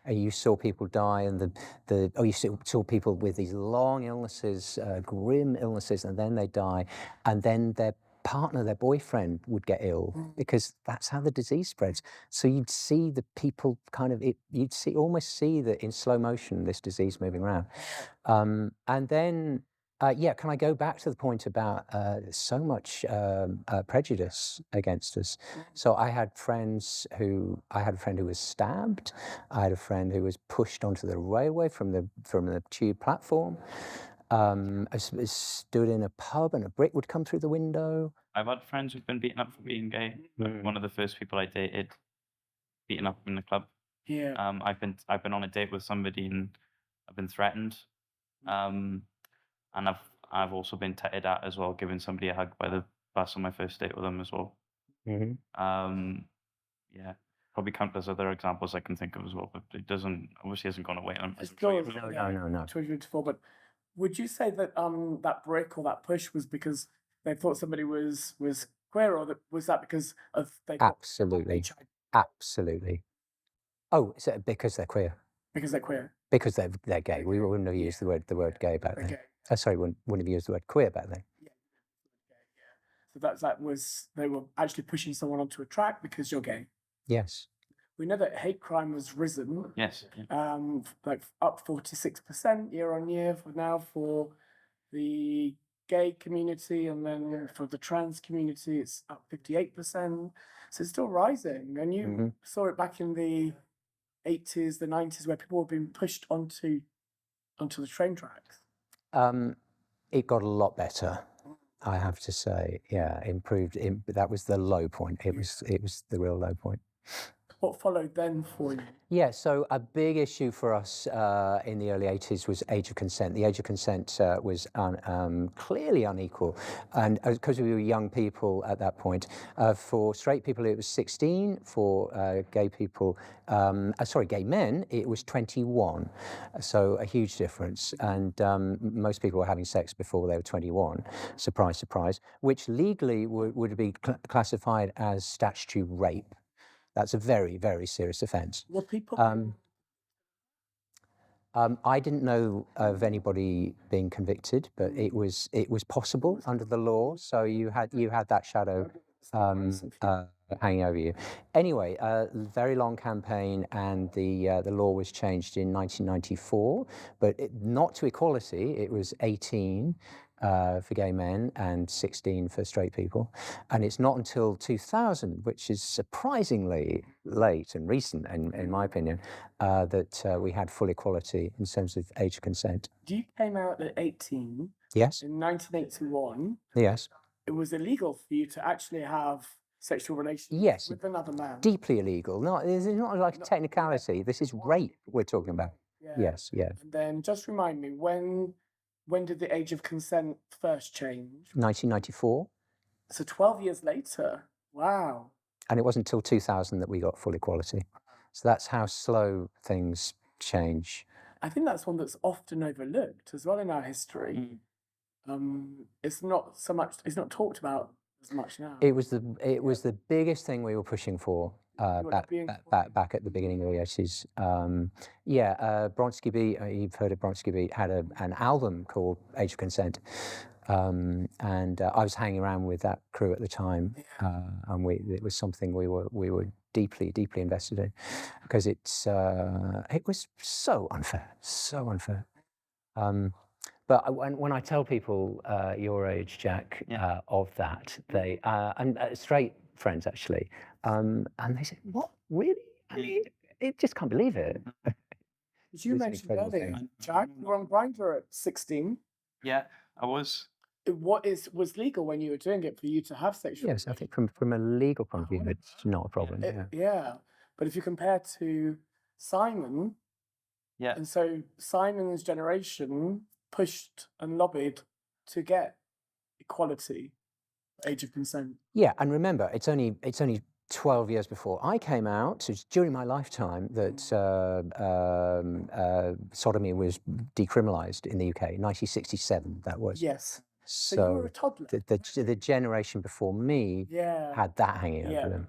And you saw people die, and you saw people with these long illnesses, grim illnesses, and then they die, and then their partner, their boyfriend, would get ill because that's how the disease spreads. So you'd see the people almost see that in slow motion, this disease moving around, and then. Can I go back to the point about so much prejudice against us? So I had a friend who was stabbed. I had a friend who was pushed onto the railway from the tube platform. I stood in a pub and a brick would come through the window. I've had friends who've been beaten up for being gay. One of the first people I dated beaten up in the club. Yeah. I've been on a date with somebody and I've been threatened. And I've also been tatted at as well, giving somebody a hug by the bus on my first date with them as well. Yeah, probably countless other examples I can think of as well, but it obviously hasn't gone away. It's still No. 2024, but would you say that that break or that push was because they thought somebody was queer, or was that because of they got Absolutely. HIV? Absolutely. Oh, is it because they're queer? Because they're queer. Because they're gay. We wouldn't have used the word gay back then. Sorry, wouldn't have used the word queer back then. Yeah. So that was they were actually pushing someone onto a track because you're gay. Yes. We know that hate crime has risen. Yes. Like up 46% year on year for the gay community, and then for the trans community, it's up 58%. So it's still rising, and you saw it back in the 80s, the 90s, where people were being pushed onto the train tracks. It got a lot better, I have to say. Yeah, improved. That was the low point. It was the real low point. What followed then for you? Yeah, so a big issue for us in the early 80s was age of consent. The age of consent was clearly unequal, and because we were young people at that point. For straight people, it was 16. For gay men, it was 21. So a huge difference, and most people were having sex before they were 21. Surprise, surprise. Which legally would be classified as statutory rape. That's a very, very serious offence. Were people? I didn't know of anybody being convicted, but it was possible under the law. So you had that shadow hanging over you. Anyway, a very long campaign, and the law was changed in 1994, but not to equality. It was 18. For gay men and 16 for straight people. And it's not until 2000, which is surprisingly late and recent, in my opinion, that we had full equality in terms of age of consent. You came out at 18. Yes. In 1981. Yes. It was illegal for you to actually have sexual relations with another man. Deeply illegal. It's not like a technicality. This is rape we're talking about. Yeah. Yes. And then just remind me, when did the age of consent first change? 1994. So 12 years later. Wow. And it wasn't until 2000 that we got full equality. So that's how slow things change. I think that's one that's often overlooked as well in our history. It's not talked about as much now. It was the biggest thing we were pushing for back at the beginning of the 80s. Bronski Beat, you've heard of Bronski Beat, had an album called Age of Consent. And I was hanging around with that crew at the time, and it was something we were deeply invested in, because it was so unfair. But when I tell people your age, Jack, of that, they and straight friends actually, and they say, "What, really? I mean, it just can't believe it." As you mentioned earlier, Jack, you were on Grindr at 16. Yeah, I was. What was legal when you were doing it for you to have sexual? Yes, I think from a legal point of view, it's not a problem. But if you compare to Simon, and so Simon's generation pushed and lobbied to get equality, age of consent. Yeah, and remember, it's only 12 years before I came out. So it's during my lifetime that sodomy was decriminalised in the UK. 1967, that was. Yes. So you were a toddler. the generation before me Yeah. had that hanging Yeah. over them.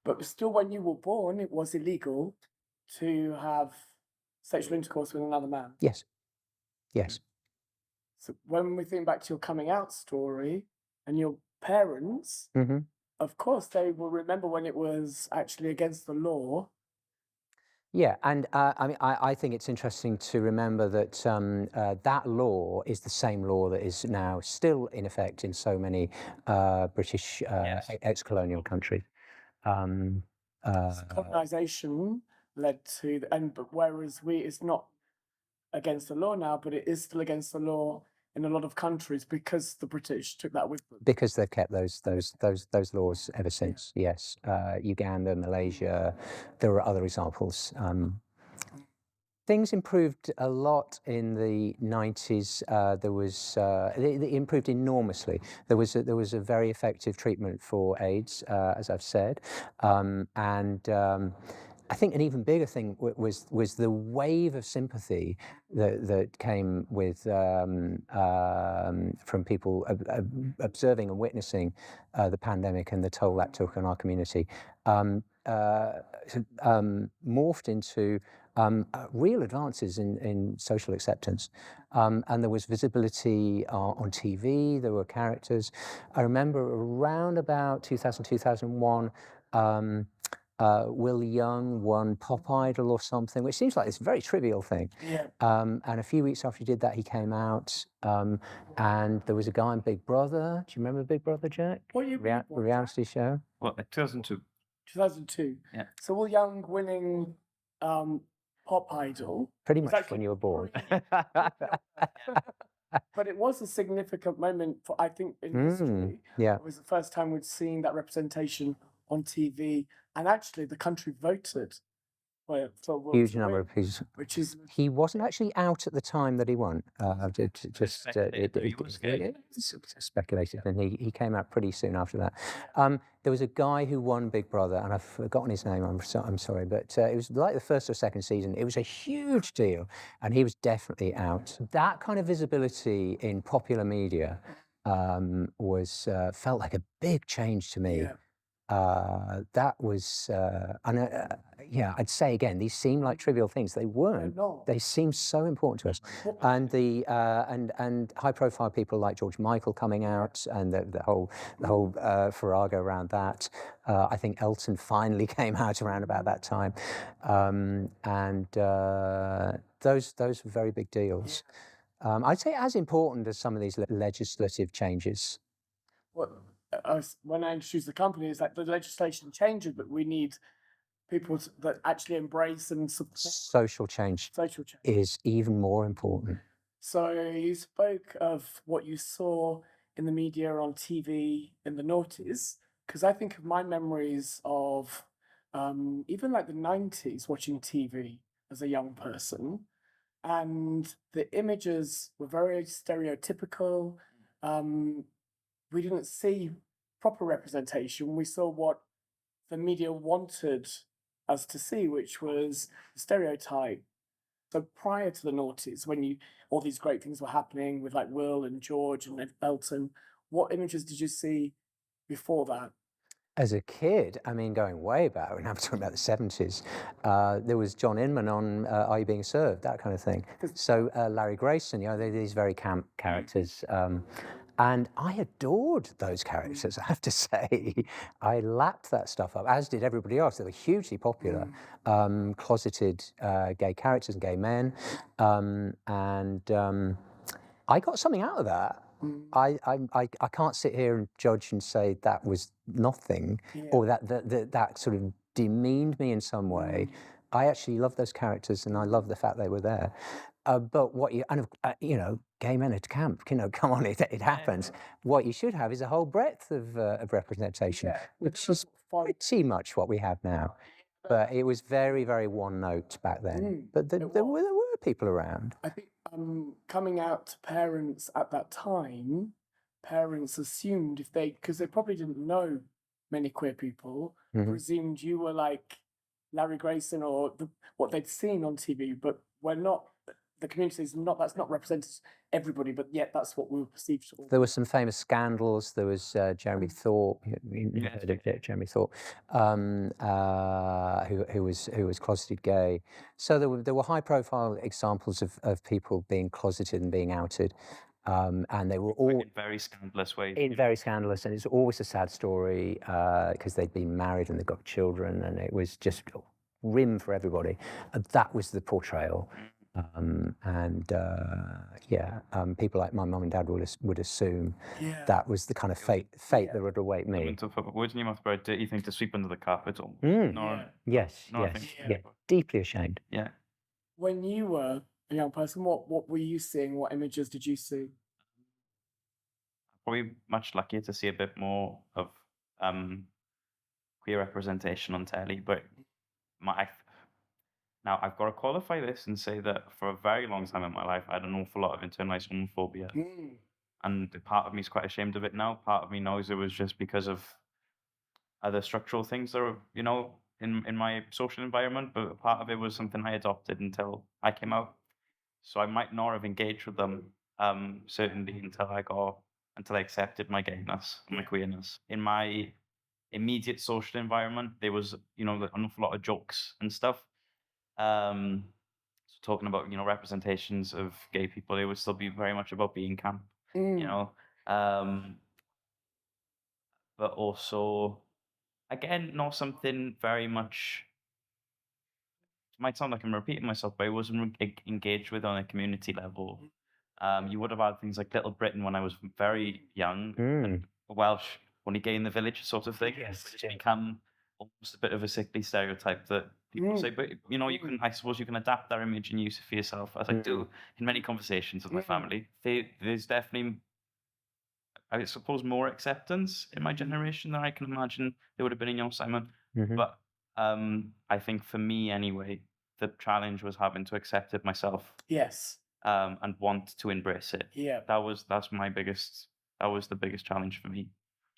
But still, when you were born, it was illegal to have sexual intercourse with another man. Yes. Yes. So when we think back to your coming out story and your parents, hmm of course, they will remember when it was actually against the law. Yeah, and I mean, I think it's interesting to remember that that law is the same law that is now still in effect in so many British Yes. ex-colonial countries. Um, Colonization led to, but whereas it's not against the law now, but it is still against the law in a lot of countries because the British took that with them. because they've kept those laws ever since. Yes, Uganda, Malaysia, there are other examples. Things improved a lot in the 90s. There was they improved enormously. There was a very effective treatment for AIDS, as I've said, and I think an even bigger thing was the wave of sympathy that came with from people observing and witnessing the pandemic and the toll that took on our community. Morphed into real advances in social acceptance. And there was visibility on TV, there were characters. I remember around about 2000, 2001, Will Young won Pop Idol or something, which seems like it's a very trivial thing. Yeah. And a few weeks after he did that, he came out, and there was a guy in Big Brother. Do you remember Big Brother, Jack? What year were you born, Reality show? Well, 2002. 2002. Yeah. So Will Young winning Pop Idol. Pretty was much actually when you were born. But it was a significant moment for, I think, in history. Yeah. It was the first time we'd seen that representation on TV, and actually the country voted for Will Huge to number win, of people. which is He wasn't actually out at the time that he won. Just speculated that he was gay. it's speculated, and he came out pretty soon after that. There was a guy who won Big Brother, and I've forgotten his name. I'm sorry, but it was like the first or second season. It was a huge deal, and he was definitely out. That kind of visibility in popular media was felt like a big change to me. yeah. That was, yeah, I'd say again, these seem like trivial things. They weren't. not. They seem so important to us. And the and high-profile people like George Michael coming out, and the whole farrago around that. I think Elton finally came out around about that time, and those were very big deals. I'd say as important as some of these legislative changes. When I introduced the company, it's like the legislation changes, but we need people that actually embrace and support Social change social change. is even more important. So you spoke of what you saw in the media, on TV in the noughties, because I think of my memories of even like the 90s watching TV as a young person, and the images were very stereotypical. We didn't see proper representation. We saw what the media wanted us to see, which was the stereotype. So prior to the noughties, when all these great things were happening with like Will and George and Elton, what images did you see before that? As a kid, I mean, going way back, and I'm talking about the 70s, there was John Inman on Are You Being Served, that kind of thing. So Larry Grayson, they're these very camp characters. And I adored those characters, I have to say. I lapped that stuff up, as did everybody else. They were hugely popular, closeted gay characters and gay men. I got something out of that. I can't sit here and judge and say that was nothing, or that sort of demeaned me in some way. I actually love those characters, and I love the fact they were there. But what gay men at camp, come on, it happens. What you should have is a whole breadth of representation, which is pretty much what we have now. But it was very, very one note back then. But there were people around. I think coming out to parents at that time, parents assumed because they probably didn't know many queer people, presumed you were like Larry Grayson or what they'd seen on TV, but we're not the community is not, that's not represented everybody, but yet that's what we were perceived to. There were some famous scandals. There was Jeremy Thorpe, you heard of it, Jeremy Thorpe, who was closeted gay. So there were high-profile examples of people being closeted and being outed, and they were all in very scandalous ways. in very scandalous, and it's always a sad story because they'd been married and they got children, and it was just grim for everybody. That was the portrayal. People like my mum and dad would assume that was the kind of fate that would await me. To put words in your mouth about dirty thing to sweep under the carpet. Or Yes, deeply ashamed. Yeah. When you were a young person, what were you seeing? What images did you see? Probably much luckier to see a bit more of queer representation on telly, but now I've got to qualify this and say that for a very long time in my life, I had an awful lot of internalized homophobia, and part of me is quite ashamed of it now. Part of me knows it was just because of other structural things that are, in my social environment, but part of it was something I adopted until I came out. So I might not have engaged with them, certainly until I accepted my gayness and my queerness. In my immediate social environment, there was, an awful lot of jokes and stuff. So talking about, representations of gay people, it would still be very much about being camp, but also, again, not something very much, it might sound like I'm repeating myself, but I wasn't engaged with on a community level. You would have had things like Little Britain when I was very young, and Welsh, only gay in the village sort of thing. Yes, It's become almost a bit of a sickly stereotype that people say, but I suppose you can adapt that image and use it for yourself, as I do in many conversations with my family. There's definitely, I suppose, more acceptance in my generation than I can imagine there would have been in your, Simon. But I think for me anyway, the challenge was having to accept it myself. Yes. And want to embrace it. Yeah. That was the biggest challenge for me.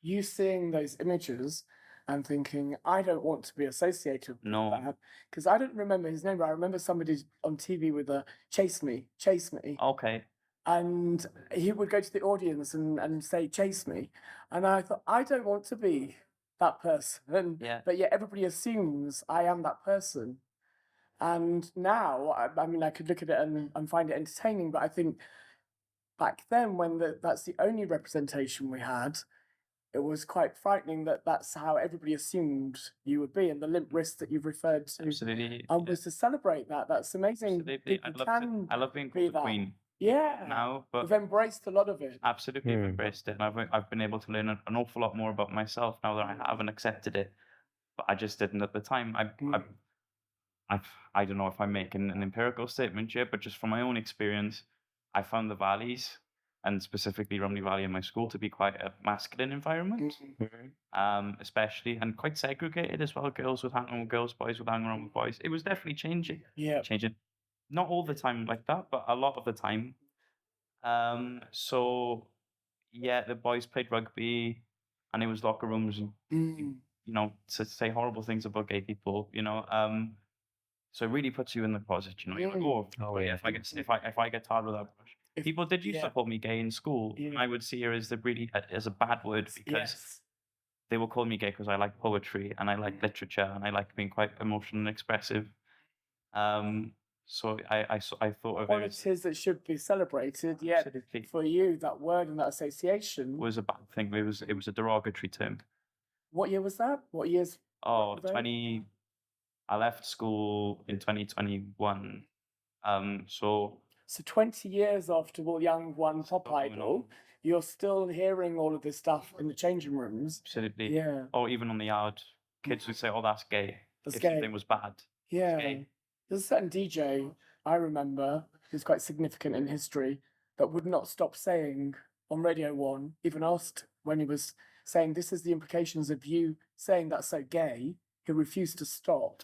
You seeing those images and thinking, I don't want to be associated with that. Because I don't remember his name, but I remember somebody on TV with a chase me. Okay. And he would go to the audience and say, chase me. And I thought, I don't want to be that person. But yet everybody assumes I am that person. And now, I mean, I could look at it and find it entertaining, but I think back then, when that's the only representation we had, it was quite frightening that that's how everybody assumed you would be, and the limp wrist that you've referred to. Absolutely. Was to celebrate that. That's amazing. Absolutely. I love being called the queen. Yeah. Now, but we've embraced a lot of it. Absolutely, I've embraced it, and I've been able to learn an awful lot more about myself now that I haven't accepted it, but I just didn't at the time. I don't know if I'm making an empirical statement here, but just from my own experience, I found the valleys, and specifically Romney Valley in my school, to be quite a masculine environment, especially, and quite segregated as well. Girls would hang around with girls, boys would hang around with boys. It was definitely changing. Changing. Not all the time like that, but a lot of the time. So, the boys played rugby, and it was locker rooms, to say horrible things about gay people, So it really puts you in the closet, You're like, if I get tired with that brush. People did used to call me gay in school. And I would see it as a bad word, because they would call me gay because I like poetry and I like literature and I like being quite emotional and expressive. So I thought of it as that should be celebrated. Yet for you, that word and that association was a bad thing. It was a derogatory term. What year was that? What years? I left school in 2021. So 20 years after Young One Pop Idol, you're still hearing all of this stuff in the changing rooms. Absolutely. Yeah. Or even on the yard, kids would say, "Oh, that's gay." If something was bad. Yeah. There's a certain DJ I remember who's quite significant in history that would not stop saying on Radio 1, even asked when he was saying, "This is the implications of you saying that's so gay." He refused to stop.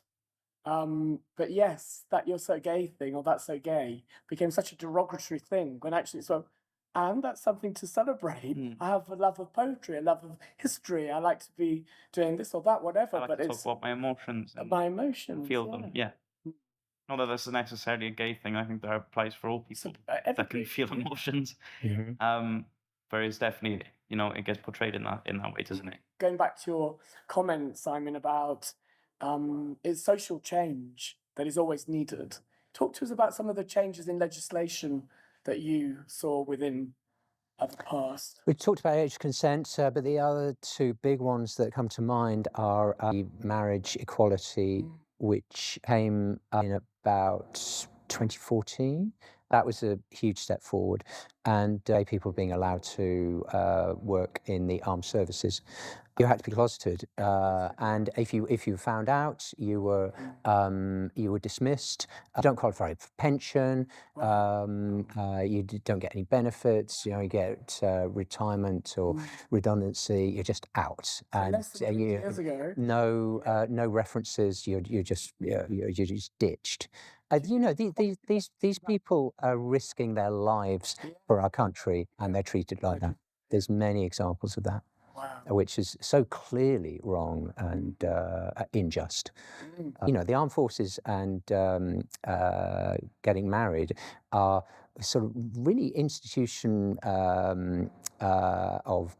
But yes, that "you're so gay" thing, or "that's so gay," became such a derogatory thing, when actually it's and that's something to celebrate. I have a love of poetry, a love of history. I like to be doing this or that, whatever. I like to talk about my emotions. My emotions. Feel them, yeah. not that that's necessarily a gay thing. I think that applies for all So people that can everybody, feel emotions. But it's definitely, it gets portrayed in that way, doesn't it? going back to your comment, Simon, about it's social change that is always needed. Talk to us about some of the changes in legislation that you saw within the past. We talked about age consent, but the other two big ones that come to mind are marriage equality, which came in about 2014. That was a huge step forward, and people being allowed to work in the armed services. You had to be closeted, and if you found out, you were dismissed. You don't qualify for pension. Don't get any benefits. You get retirement or redundancy. You're just out, and Less than 20 years ago. no references. You're just ditched. These people are risking their lives for our country, and they're treated like that. There's many examples of that. Wow. Which is so clearly wrong and unjust. The armed forces and getting married are sort of really institution of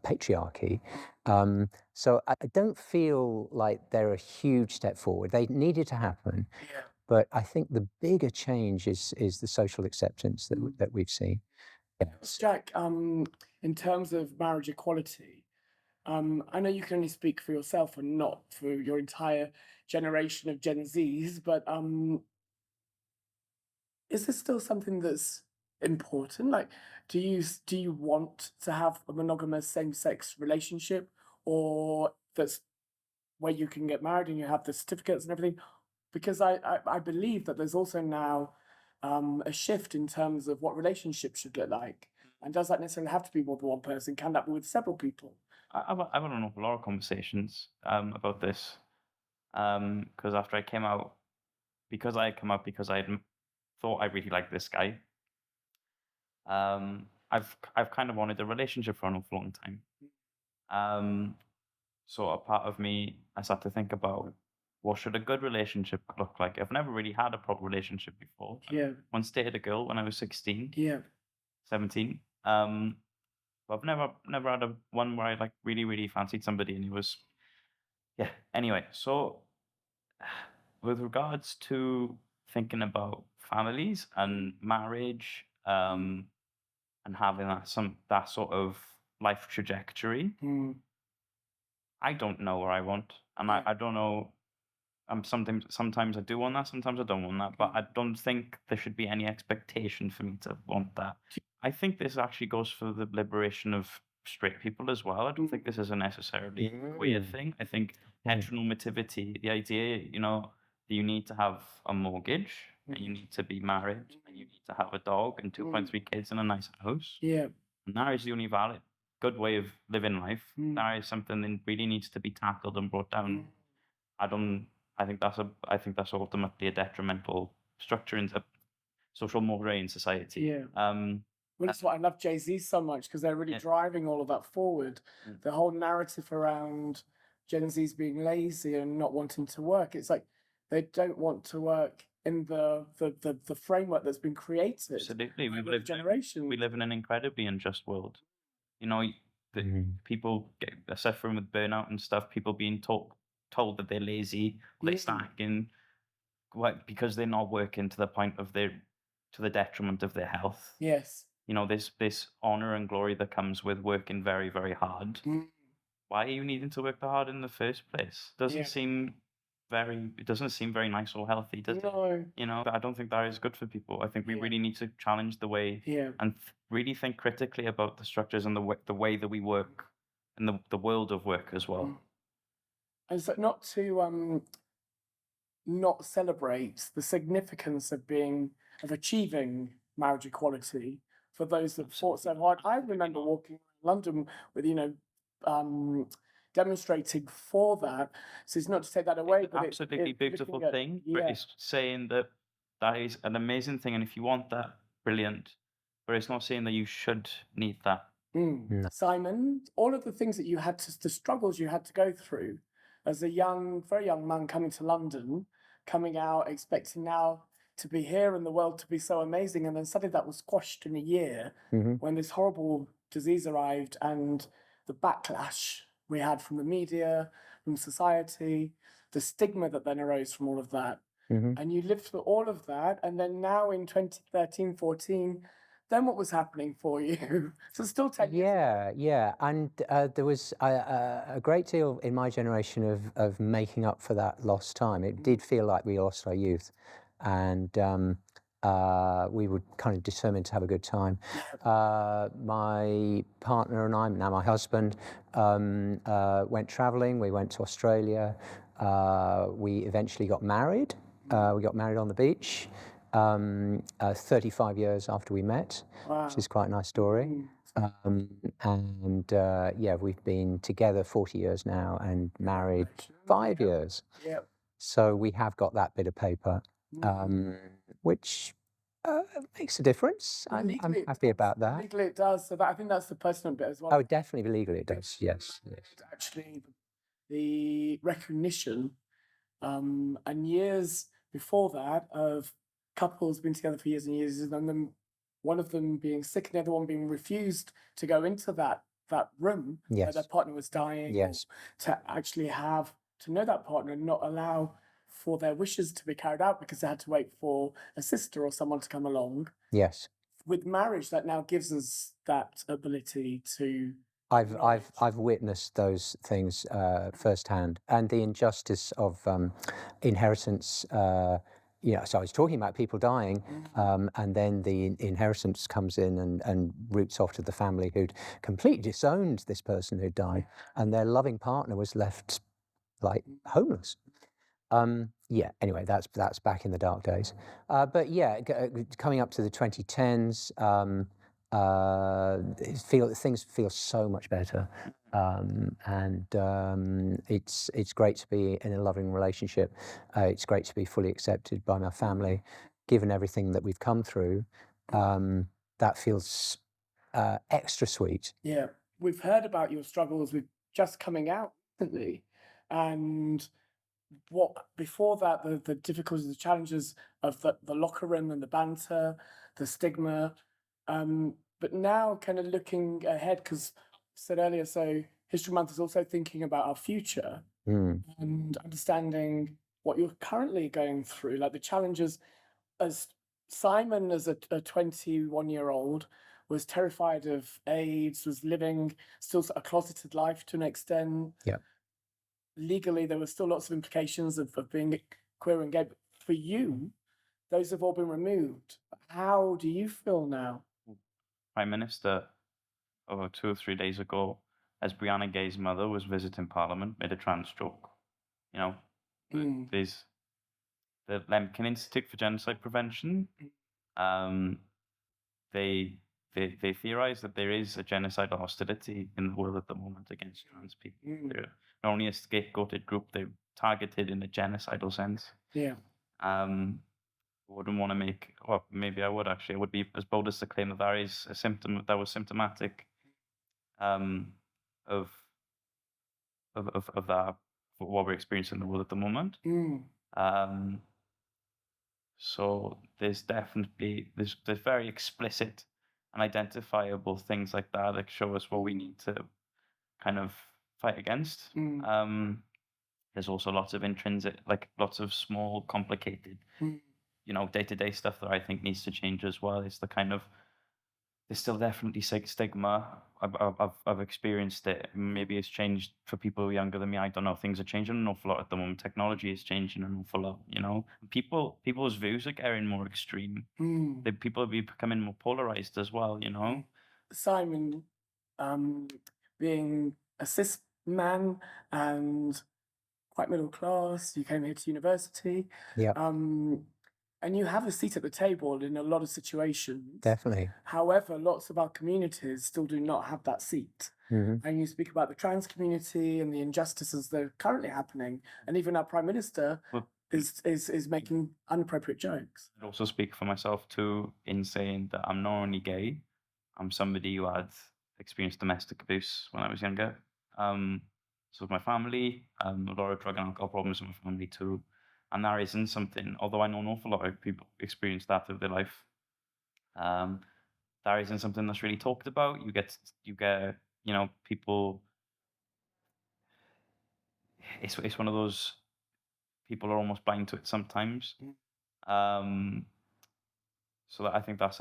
patriarchy. So I don't feel like they're a huge step forward. They needed to happen. Yeah. But I think the bigger change is the social acceptance that we've seen. Yes. Jack, in terms of marriage equality, I know you can only speak for yourself and not for your entire generation of Gen Zs, but is this still something that's important? Like, do you want to have a monogamous same-sex relationship, or that's where you can get married and you have the certificates and everything? Because I believe that there's also now a shift in terms of what relationships should look like. And does that necessarily have to be more than one person? Can that be with several people? I've had an awful lot of conversations about this because after I came out, because I thought I really liked this guy. I've kind of wanted a relationship for an awful long time. So a part of me, I started to think about what should a good relationship look like. I've never really had a proper relationship before. Yeah. Once dated a girl when I was 16, Yeah. 17. But I've never had one where I like really fancied somebody, and it was, yeah. Anyway, so with regards to thinking about families and marriage, and having that sort of life trajectory, I don't know where I want, and I don't know. Sometimes I do want that, sometimes I don't want that, but I don't think there should be any expectation for me to want that. I think this actually goes for the liberation of straight people as well. I don't think this is a necessarily weird thing. I think heteronormativity, the idea, that you need to have a mortgage, and you need to be married, and you need to have a dog and 2.3 kids in a nice house. Yeah. And that is the only valid, good way of living life. That is something that really needs to be tackled and brought down. I think that's ultimately a detrimental structure into social mores in society. Yeah. Well, that's why I love Jay-Z so much, because they're really driving all of that forward. The whole narrative around Gen Zs being lazy and not wanting to work. It's like they don't want to work in the framework that's been created. Absolutely. We live in an incredibly unjust world. People are suffering with burnout and stuff, people being told that they're lazy, they're slacking, because they're not working to the point of to the detriment of their health. Yes. This honor and glory that comes with working very, very hard. Why are you needing to work that hard in the first place? It doesn't seem very nice or healthy, does it? No. I don't think that is good for people. I think we really need to challenge the way and really think critically about the structures and the way that we work and the world of work as well. And so not to not celebrate the significance of achieving marriage equality for those that fought so hard. I remember walking around London with demonstrating for that. So it's not to take that away, but it's absolutely beautiful thing. But it's saying that is an amazing thing, and if you want that, brilliant. But it's not saying that you should need that. No. Simon, all of the things that the struggles you had to go through as a very young man coming to London, coming out, expecting now to be here and the world to be so amazing. And then suddenly that was squashed in a year when this horrible disease arrived and the backlash we had from the media, from society, the stigma that then arose from all of that. And you lived through all of that. And then now in 2013, 14, then what was happening for you? So still 10 years ago. Yeah. And there was a great deal in my generation of making up for that lost time. It did feel like we lost our youth. And we were kind of determined to have a good time. My partner and I, now my husband, went traveling. We went to Australia. We eventually got married. We got married on the beach 35 years after we met, which is quite a nice story. Yeah, we've been together 40 years now and married 5 years. Yep. So we have got that bit of paper, which makes a difference. I'm Legally, it happy does. about that. Legally, it does. So that, I think that's the personal bit as well. Oh, definitely legally it does. Yes. Actually, the recognition, and years before that of couples been together for years and years, and then one of them being sick and the other one being refused to go into that room where Yes. their partner was dying. Yes. Or to actually have to know that partner and not allow for their wishes to be carried out because they had to wait for a sister or someone to come along. Yes. With marriage, that now gives us that ability to. I've witnessed those things firsthand, and the injustice of inheritance. So I was talking about people dying, and then the inheritance comes in and roots off to the family who'd completely disowned this person who died, and their loving partner was left like homeless. Anyway, that's back in the dark days. But yeah, coming up to the 2010s, things feel so much better, it's great to be in a loving relationship. It's great to be fully accepted by my family, given everything that we've come through. That feels extra sweet. Yeah, we've heard about your struggles with just coming out recently, and what before that the difficulties, the challenges of the locker room and the banter, the stigma, but now kind of looking ahead, because I said earlier, so History Month is also thinking about our future and understanding what you're currently going through, like the challenges. As Simon, as a 21-year-old, was terrified of AIDS, was living still a closeted life to an extent. Yeah. Legally, there were still lots of implications of being queer and gay. But for you, those have all been removed. How do you feel now? Prime Minister, 2 or 3 days ago, as Brianna Gay's mother was visiting Parliament, made a trans joke. There's the Lemkin Institute for Genocide Prevention. They theorize that there is a genocidal hostility in the world at the moment against trans people. They're not only a scapegoated group, they're targeted in a genocidal sense. Yeah. I wouldn't want to make, well, maybe I would actually. I would be as bold as to claim that that is a symptom that was symptomatic of that, for what we're experiencing in the world at the moment. So there's definitely there's very explicit and identifiable things like that that show us what we need to kind of fight against. There's also lots of intrinsic, like lots of small, complicated, day-to-day stuff that I think needs to change as well. It's the kind of, there's still definitely stigma. I've experienced it. Maybe it's changed for people younger than me. I don't know. Things are changing an awful lot at the moment. Technology is changing an awful lot. People's views are getting more extreme. People are becoming more polarized as well. Simon, being a cis man and quite middle class, you came here to university. Yeah. And you have a seat at the table in a lot of situations. Definitely. However, lots of our communities still do not have that seat. And you speak about the trans community and the injustices that are currently happening. And even our Prime Minister is making inappropriate jokes. I'd also speak for myself too in saying that I'm not only gay, I'm somebody who had experienced domestic abuse when I was younger. So with my family, a lot of drug and alcohol problems in my family too. and that isn't something. Although I know an awful lot of people experience that through their life, um, that isn't something that's really talked about. You get people. It's one of those people are almost blind to it sometimes. Um, so I think that's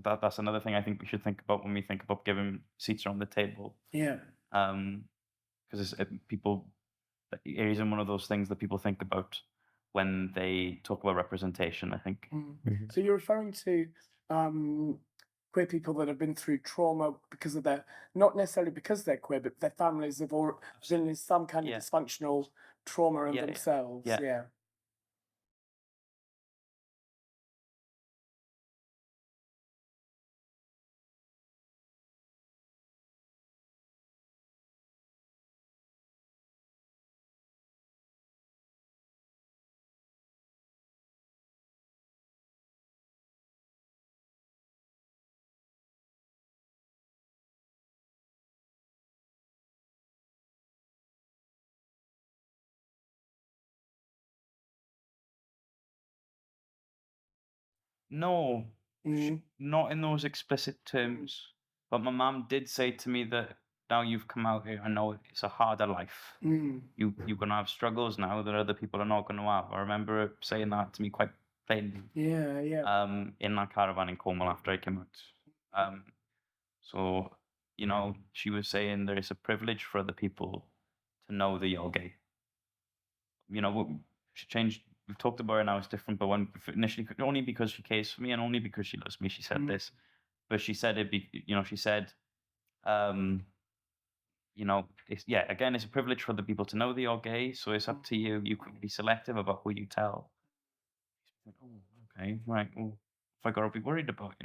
that's another thing I think we should think about when we think about giving seats around the table. Yeah. Because people, it isn't one of those things that people think about when they talk about representation, I think. So you're referring to queer people that have been through trauma because of not necessarily because they're queer, but their families have all been in some kind of Yeah. dysfunctional trauma in Yeah, yeah, themselves. yeah. Yeah. No, Mm. not in those explicit terms. But my mum did say to me that now you've come out here, I know it's a harder life. Mm. You're gonna have struggles now that other people are not gonna have. I remember her saying that to me quite plainly. Yeah, yeah. In that caravan in Cornwall after I came out. So she was saying there is a privilege for other people to know that you're gay. She changed. We've talked about her now. It's different, but when initially, only because she cares for me and only because she loves me, she said this. But she said it. She said, again, it's a privilege for other people to know that you're gay. So it's up to you. You can be selective about who you tell. Like, oh, okay, right. Well, if I got to be worried about,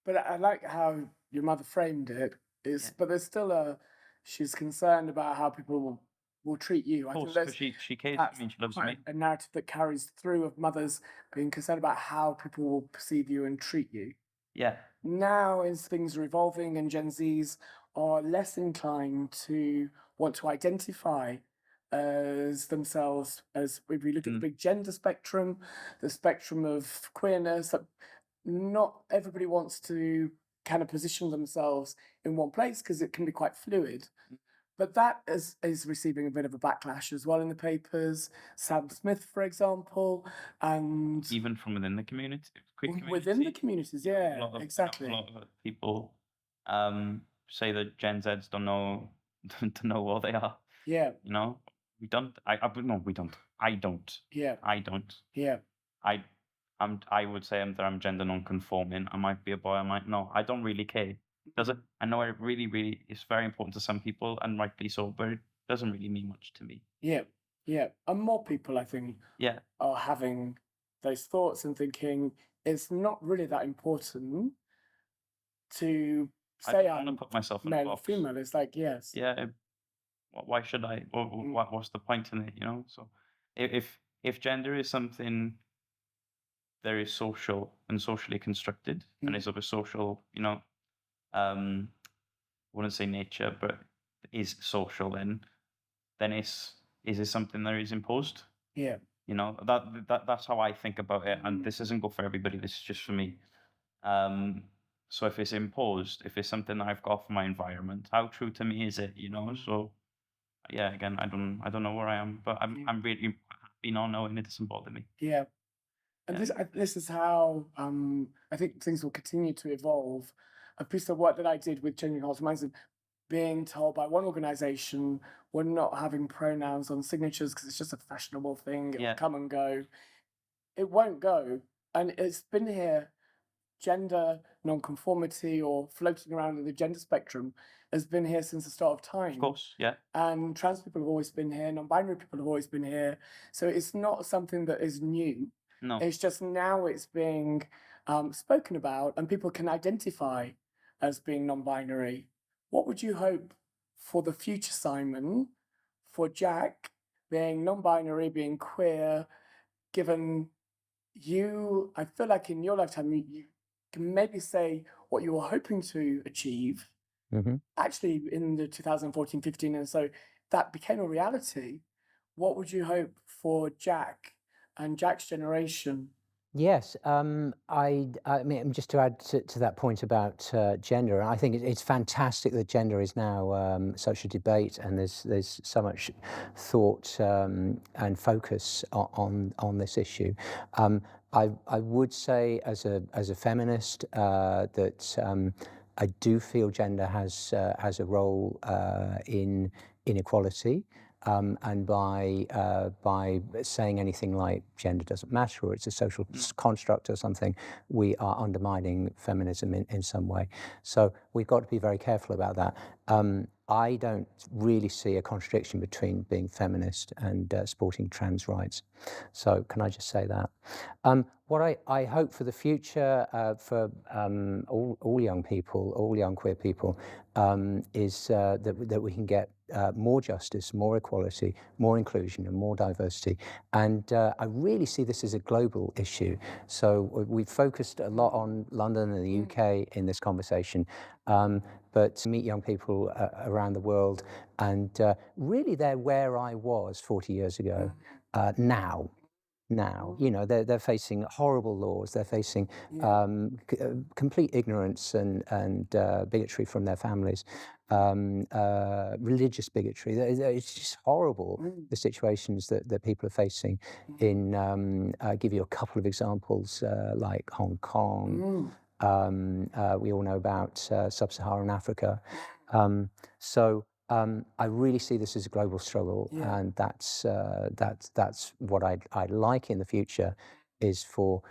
But I like how your mother framed it. Yeah. But there's still she's concerned about how people will treat you. Of I think course, there's because she cares that's for me and she loves quite me. a narrative that carries through of mothers being concerned about how people will perceive you and treat you. Yeah. Now, as things are evolving and Gen Zs are less inclined to want to identify as themselves, as if we look at the big gender spectrum, the spectrum of queerness, that not everybody wants to kind of position themselves in one place because it can be quite fluid. But that is receiving a bit of a backlash as well in the papers. Sam Smith, for example, and Even from within the community, queer within the community. communities, A yeah, lot of exactly. a lot of people say that Gen Zs don't know don't know what they are. Yeah, We don't. No, we don't. I don't. yeah, I don't. yeah. I would say I'm gender non-conforming. I might be a boy. I might no. I don't really care. Does it? I know it really, really is very important to some people, and rightly so, but it doesn't really mean much to me. Yeah, yeah. And more people, I think, Yeah. are having those thoughts and thinking it's not really that important to I say don't want to I'm put myself in a male or box. female. It's like, yes. Yeah. Why should I? What's the point in it? So if gender is something that is social and socially constructed and is of a social, I wouldn't say nature, but is social, then is it something that is imposed? Yeah. That's how I think about it, and this doesn't go for everybody. This is just for me. So if it's imposed, if it's something that I've got for my environment, how true to me is it? So yeah, again, I don't know where I am, but I'm really happy not knowing it doesn't bother me. Yeah. And this is how I think things will continue to evolve. A piece of work that I did with Changing Hearts and Minds, being told by one organization we're not having pronouns on signatures because it's just a fashionable thing, it'll come and go. It won't go. And it's been here, gender non-conformity or floating around in the gender spectrum has been here since the start of time. Of course, yeah. And trans people have always been here, non-binary people have always been here. So it's not something that is new. No. It's just now it's being spoken about and people can identify as being non-binary. What would you hope for the future, Simon, for Jack being non-binary, being queer, given I feel like in your lifetime, you can maybe say what you were hoping to achieve actually in the 2014-15, and so that became a reality. What would you hope for Jack and Jack's generation. Yes, I mean, just to add to that point about gender, I think it's fantastic that gender is now such a debate, and there's so much thought and focus on this issue. I would say as a feminist that I do feel gender has a role in inequality. And by saying anything like gender doesn't matter or it's a social construct or something, we are undermining feminism in some way. So we've got to be very careful about that. I don't really see a contradiction between being feminist and supporting trans rights. So can I just say that? What I hope for the future for all young people, all young queer people, is that we can get more justice, more equality, more inclusion, and more diversity. And I really see this as a global issue. So we've focused a lot on London and the UK in this conversation. But to meet young people around the world, and really they're where I was 40 years ago now. You know, they're facing horrible laws. They're facing complete ignorance and bigotry from their families, religious bigotry. It's just horrible, the situations that people are facing. I'll give you a couple of examples, like Hong Kong. We all know about sub-Saharan Africa. I really see this as a global struggle, and that's what I'd like in the future, is for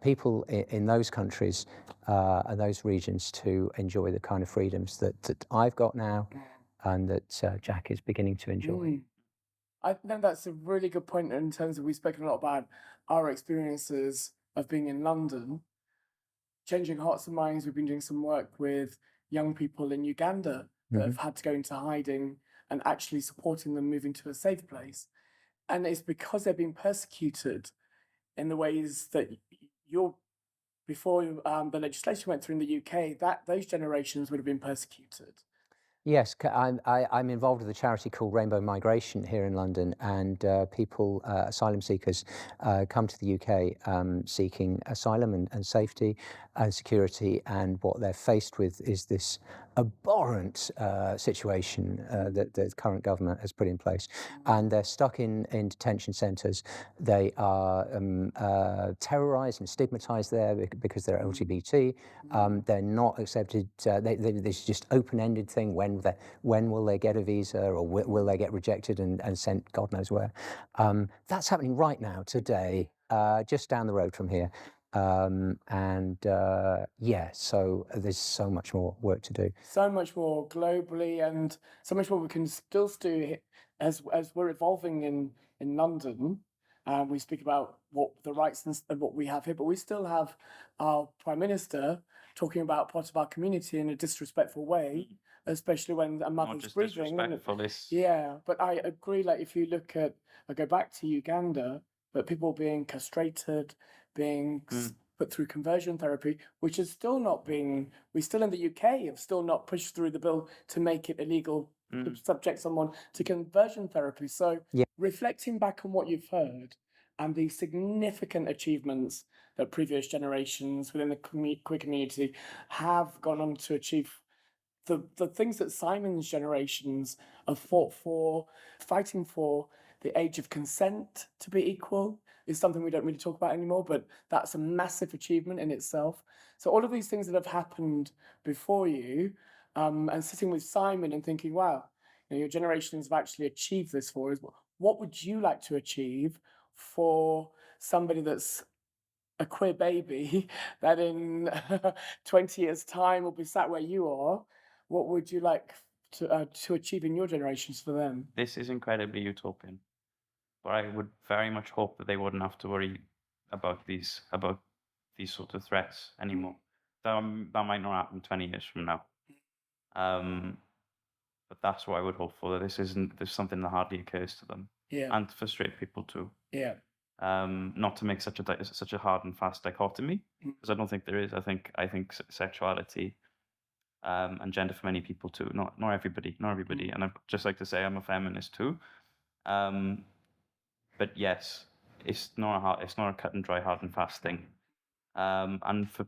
people in those countries and those regions to enjoy the kind of freedoms that I've got now, and that Jack is beginning to enjoy. I think that's a really good point in terms of we've spoken a lot about our experiences of being in London. Changing Hearts and Minds, we've been doing some work with young people in Uganda that have had to go into hiding and actually supporting them moving to a safe place. And it's because they're being persecuted in the ways that before the legislation went through in the UK, that those generations would have been persecuted. Yes, I'm involved with a charity called Rainbow Migration here in London, and people, asylum seekers, come to the UK seeking asylum and safety and security, and what they're faced with is this abhorrent situation that the current government has put in place, and they're stuck in detention centres. They are terrorised and stigmatised there because they're LGBT. They're not accepted. There's just open-ended thing. When will they get a visa, or will they get rejected and sent God knows where? That's happening right now, today, just down the road from here. So there's so much more work to do. So much more globally, and so much more we can still do as we're evolving in London. We speak about what the rights and what we have here, but we still have our Prime Minister talking about part of our community in a disrespectful way, especially when a Not mother's just breathing. disrespectful, it's Yeah, but I agree. Like, if you look at, I go back to Uganda, but people being castrated, being put through conversion therapy, which is still not being, we still in the UK have still not pushed through the bill to make it illegal to subject someone to conversion therapy. So reflecting back on what you've heard and the significant achievements that previous generations within the queer community have gone on to achieve, the things that Simon's generations have fought for, fighting for the age of consent to be equal, is something we don't really talk about anymore, but that's a massive achievement in itself. So all of these things that have happened before you, and sitting with Simon and thinking, wow, your generations have actually achieved this for us. What would you like to achieve for somebody that's a queer baby that in 20 years' time will be sat where you are? What would you like to achieve in your generations for them? This is incredibly utopian, but I would very much hope that they wouldn't have to worry about these sort of threats anymore. That might not happen 20 years from now. But that's what I would hope for. That there's something that hardly occurs to them, and for straight people too. Not to make such a hard and fast dichotomy, because I don't think there is. I think sexuality and gender for many people too. Not everybody. And I'd just like to say I'm a feminist too. But yes, it's not a cut and dry, hard and fast thing. And for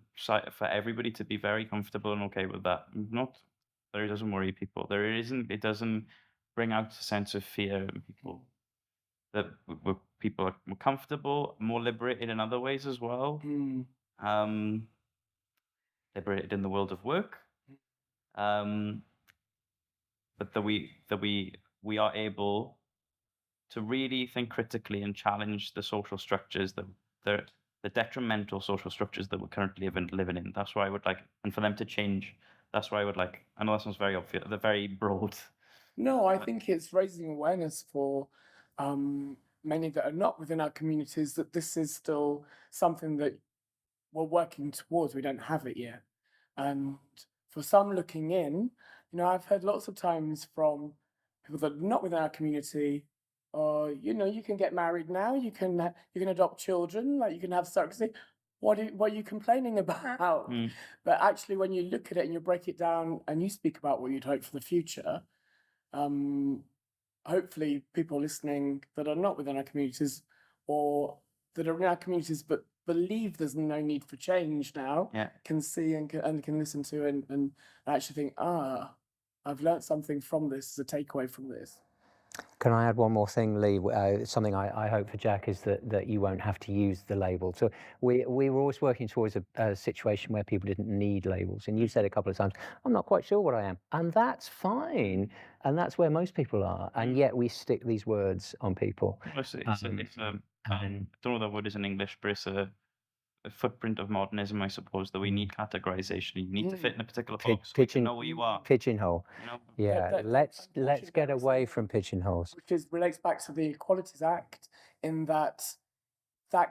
everybody to be very comfortable and okay with that, not that it doesn't worry people. It doesn't bring out a sense of fear in people. That people are more comfortable, more liberated in other ways as well. Um, liberated in the world of work. But that we are able to really think critically and challenge the social structures the detrimental social structures that we're currently living in. That's why I would like, and for them to change. That's why I would like. I know that sounds very obvious. They're very broad. No, I think it's raising awareness for many that are not within our communities that this is still something that we're working towards. We don't have it yet. And for some looking in, I've heard lots of times from people that are not within our community, or you can get married now, you can adopt children, like you can have surrogacy. What are you complaining about? But actually, when you look at it and you break it down and you speak about what you'd hope for the future, hopefully people listening that are not within our communities or that are in our communities but believe there's no need for change now can see and can listen to and actually think, I've learned something from this as a takeaway from this. Can I add one more thing, Lee? Something I hope for Jack is that you won't have to use the label. So we were always working towards a situation where people didn't need labels. And you said a couple of times, I'm not quite sure what I am. And that's fine. And that's where most people are. And yet we stick these words on people. I don't know what the word is in English, but it's a footprint of modernism, I suppose, that we need categorization. You need to fit in a particular box so you can know who you are. Pigeonhole. Yeah, let's get away from pigeonholes. Which relates back to the Equalities Act in that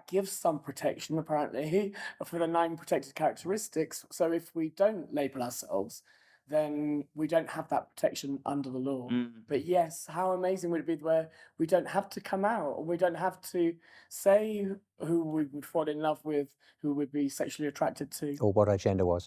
gives some protection, apparently, for the 9 protected characteristics. So if we don't label ourselves, then we don't have that protection under the law. But yes, how amazing would it be where we don't have to come out, or we don't have to say who we would fall in love with, who we'd be sexually attracted to, or what our gender was.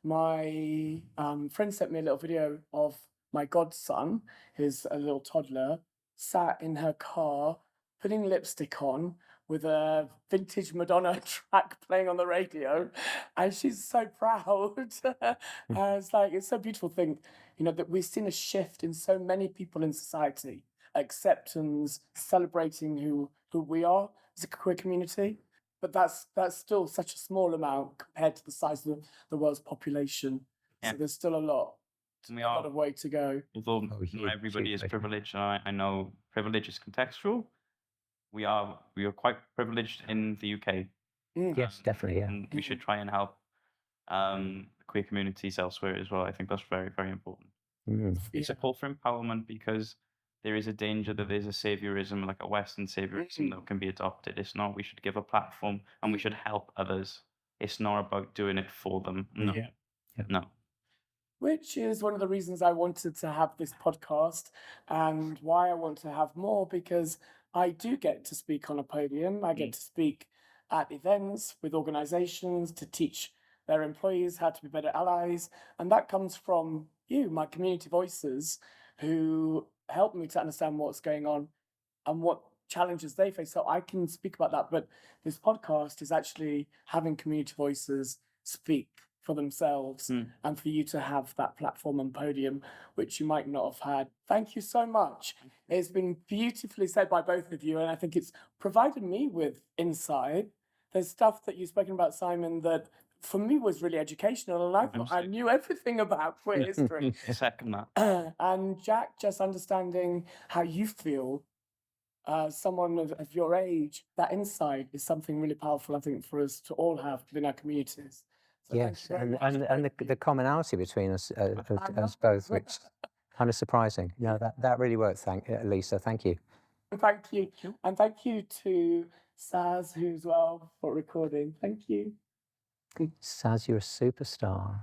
My friend sent me a little video of my godson, who's a little toddler, sat in her car putting lipstick on with a vintage Madonna track playing on the radio, and she's so proud. It's so beautiful to think, that we've seen a shift in so many people in society, acceptance, celebrating who we are as a queer community. But that's still such a small amount compared to the size of the world's population. So there's still a lot of way to go. Although not everybody is privileged, I know privilege is contextual. We are quite privileged in the UK. Yes, definitely. Yeah. And we should try and help queer communities elsewhere as well. I think that's very, very important. It's a call for empowerment because there is a danger that there's a saviorism, like a Western saviorism that can be adopted. It's not. We should give a platform and we should help others. It's not about doing it for them. No. No. Which is one of the reasons I wanted to have this podcast and why I want to have more, because I do get to speak on a podium. I get to speak at events with organizations to teach their employees how to be better allies. And that comes from you, my community voices, who help me to understand what's going on and what challenges they face. So I can speak about that. But this podcast is actually having community voices speak for themselves and for you to have that platform and podium, which you might not have had. Thank you so much. It's been beautifully said by both of you, and I think it's provided me with insight. There's stuff that you've spoken about, Simon, that for me was really educational, and I thought I knew everything about queer history. Second that. And Jac, just understanding how you feel, someone of your age, that insight is something really powerful, I think, for us to all have within our communities. So yes, and the commonality between us both, which is kind of surprising. That really worked. Lisa. Thank you. Thank you, and thank you to Saz, who's well for recording. Thank you. Saz, you're a superstar.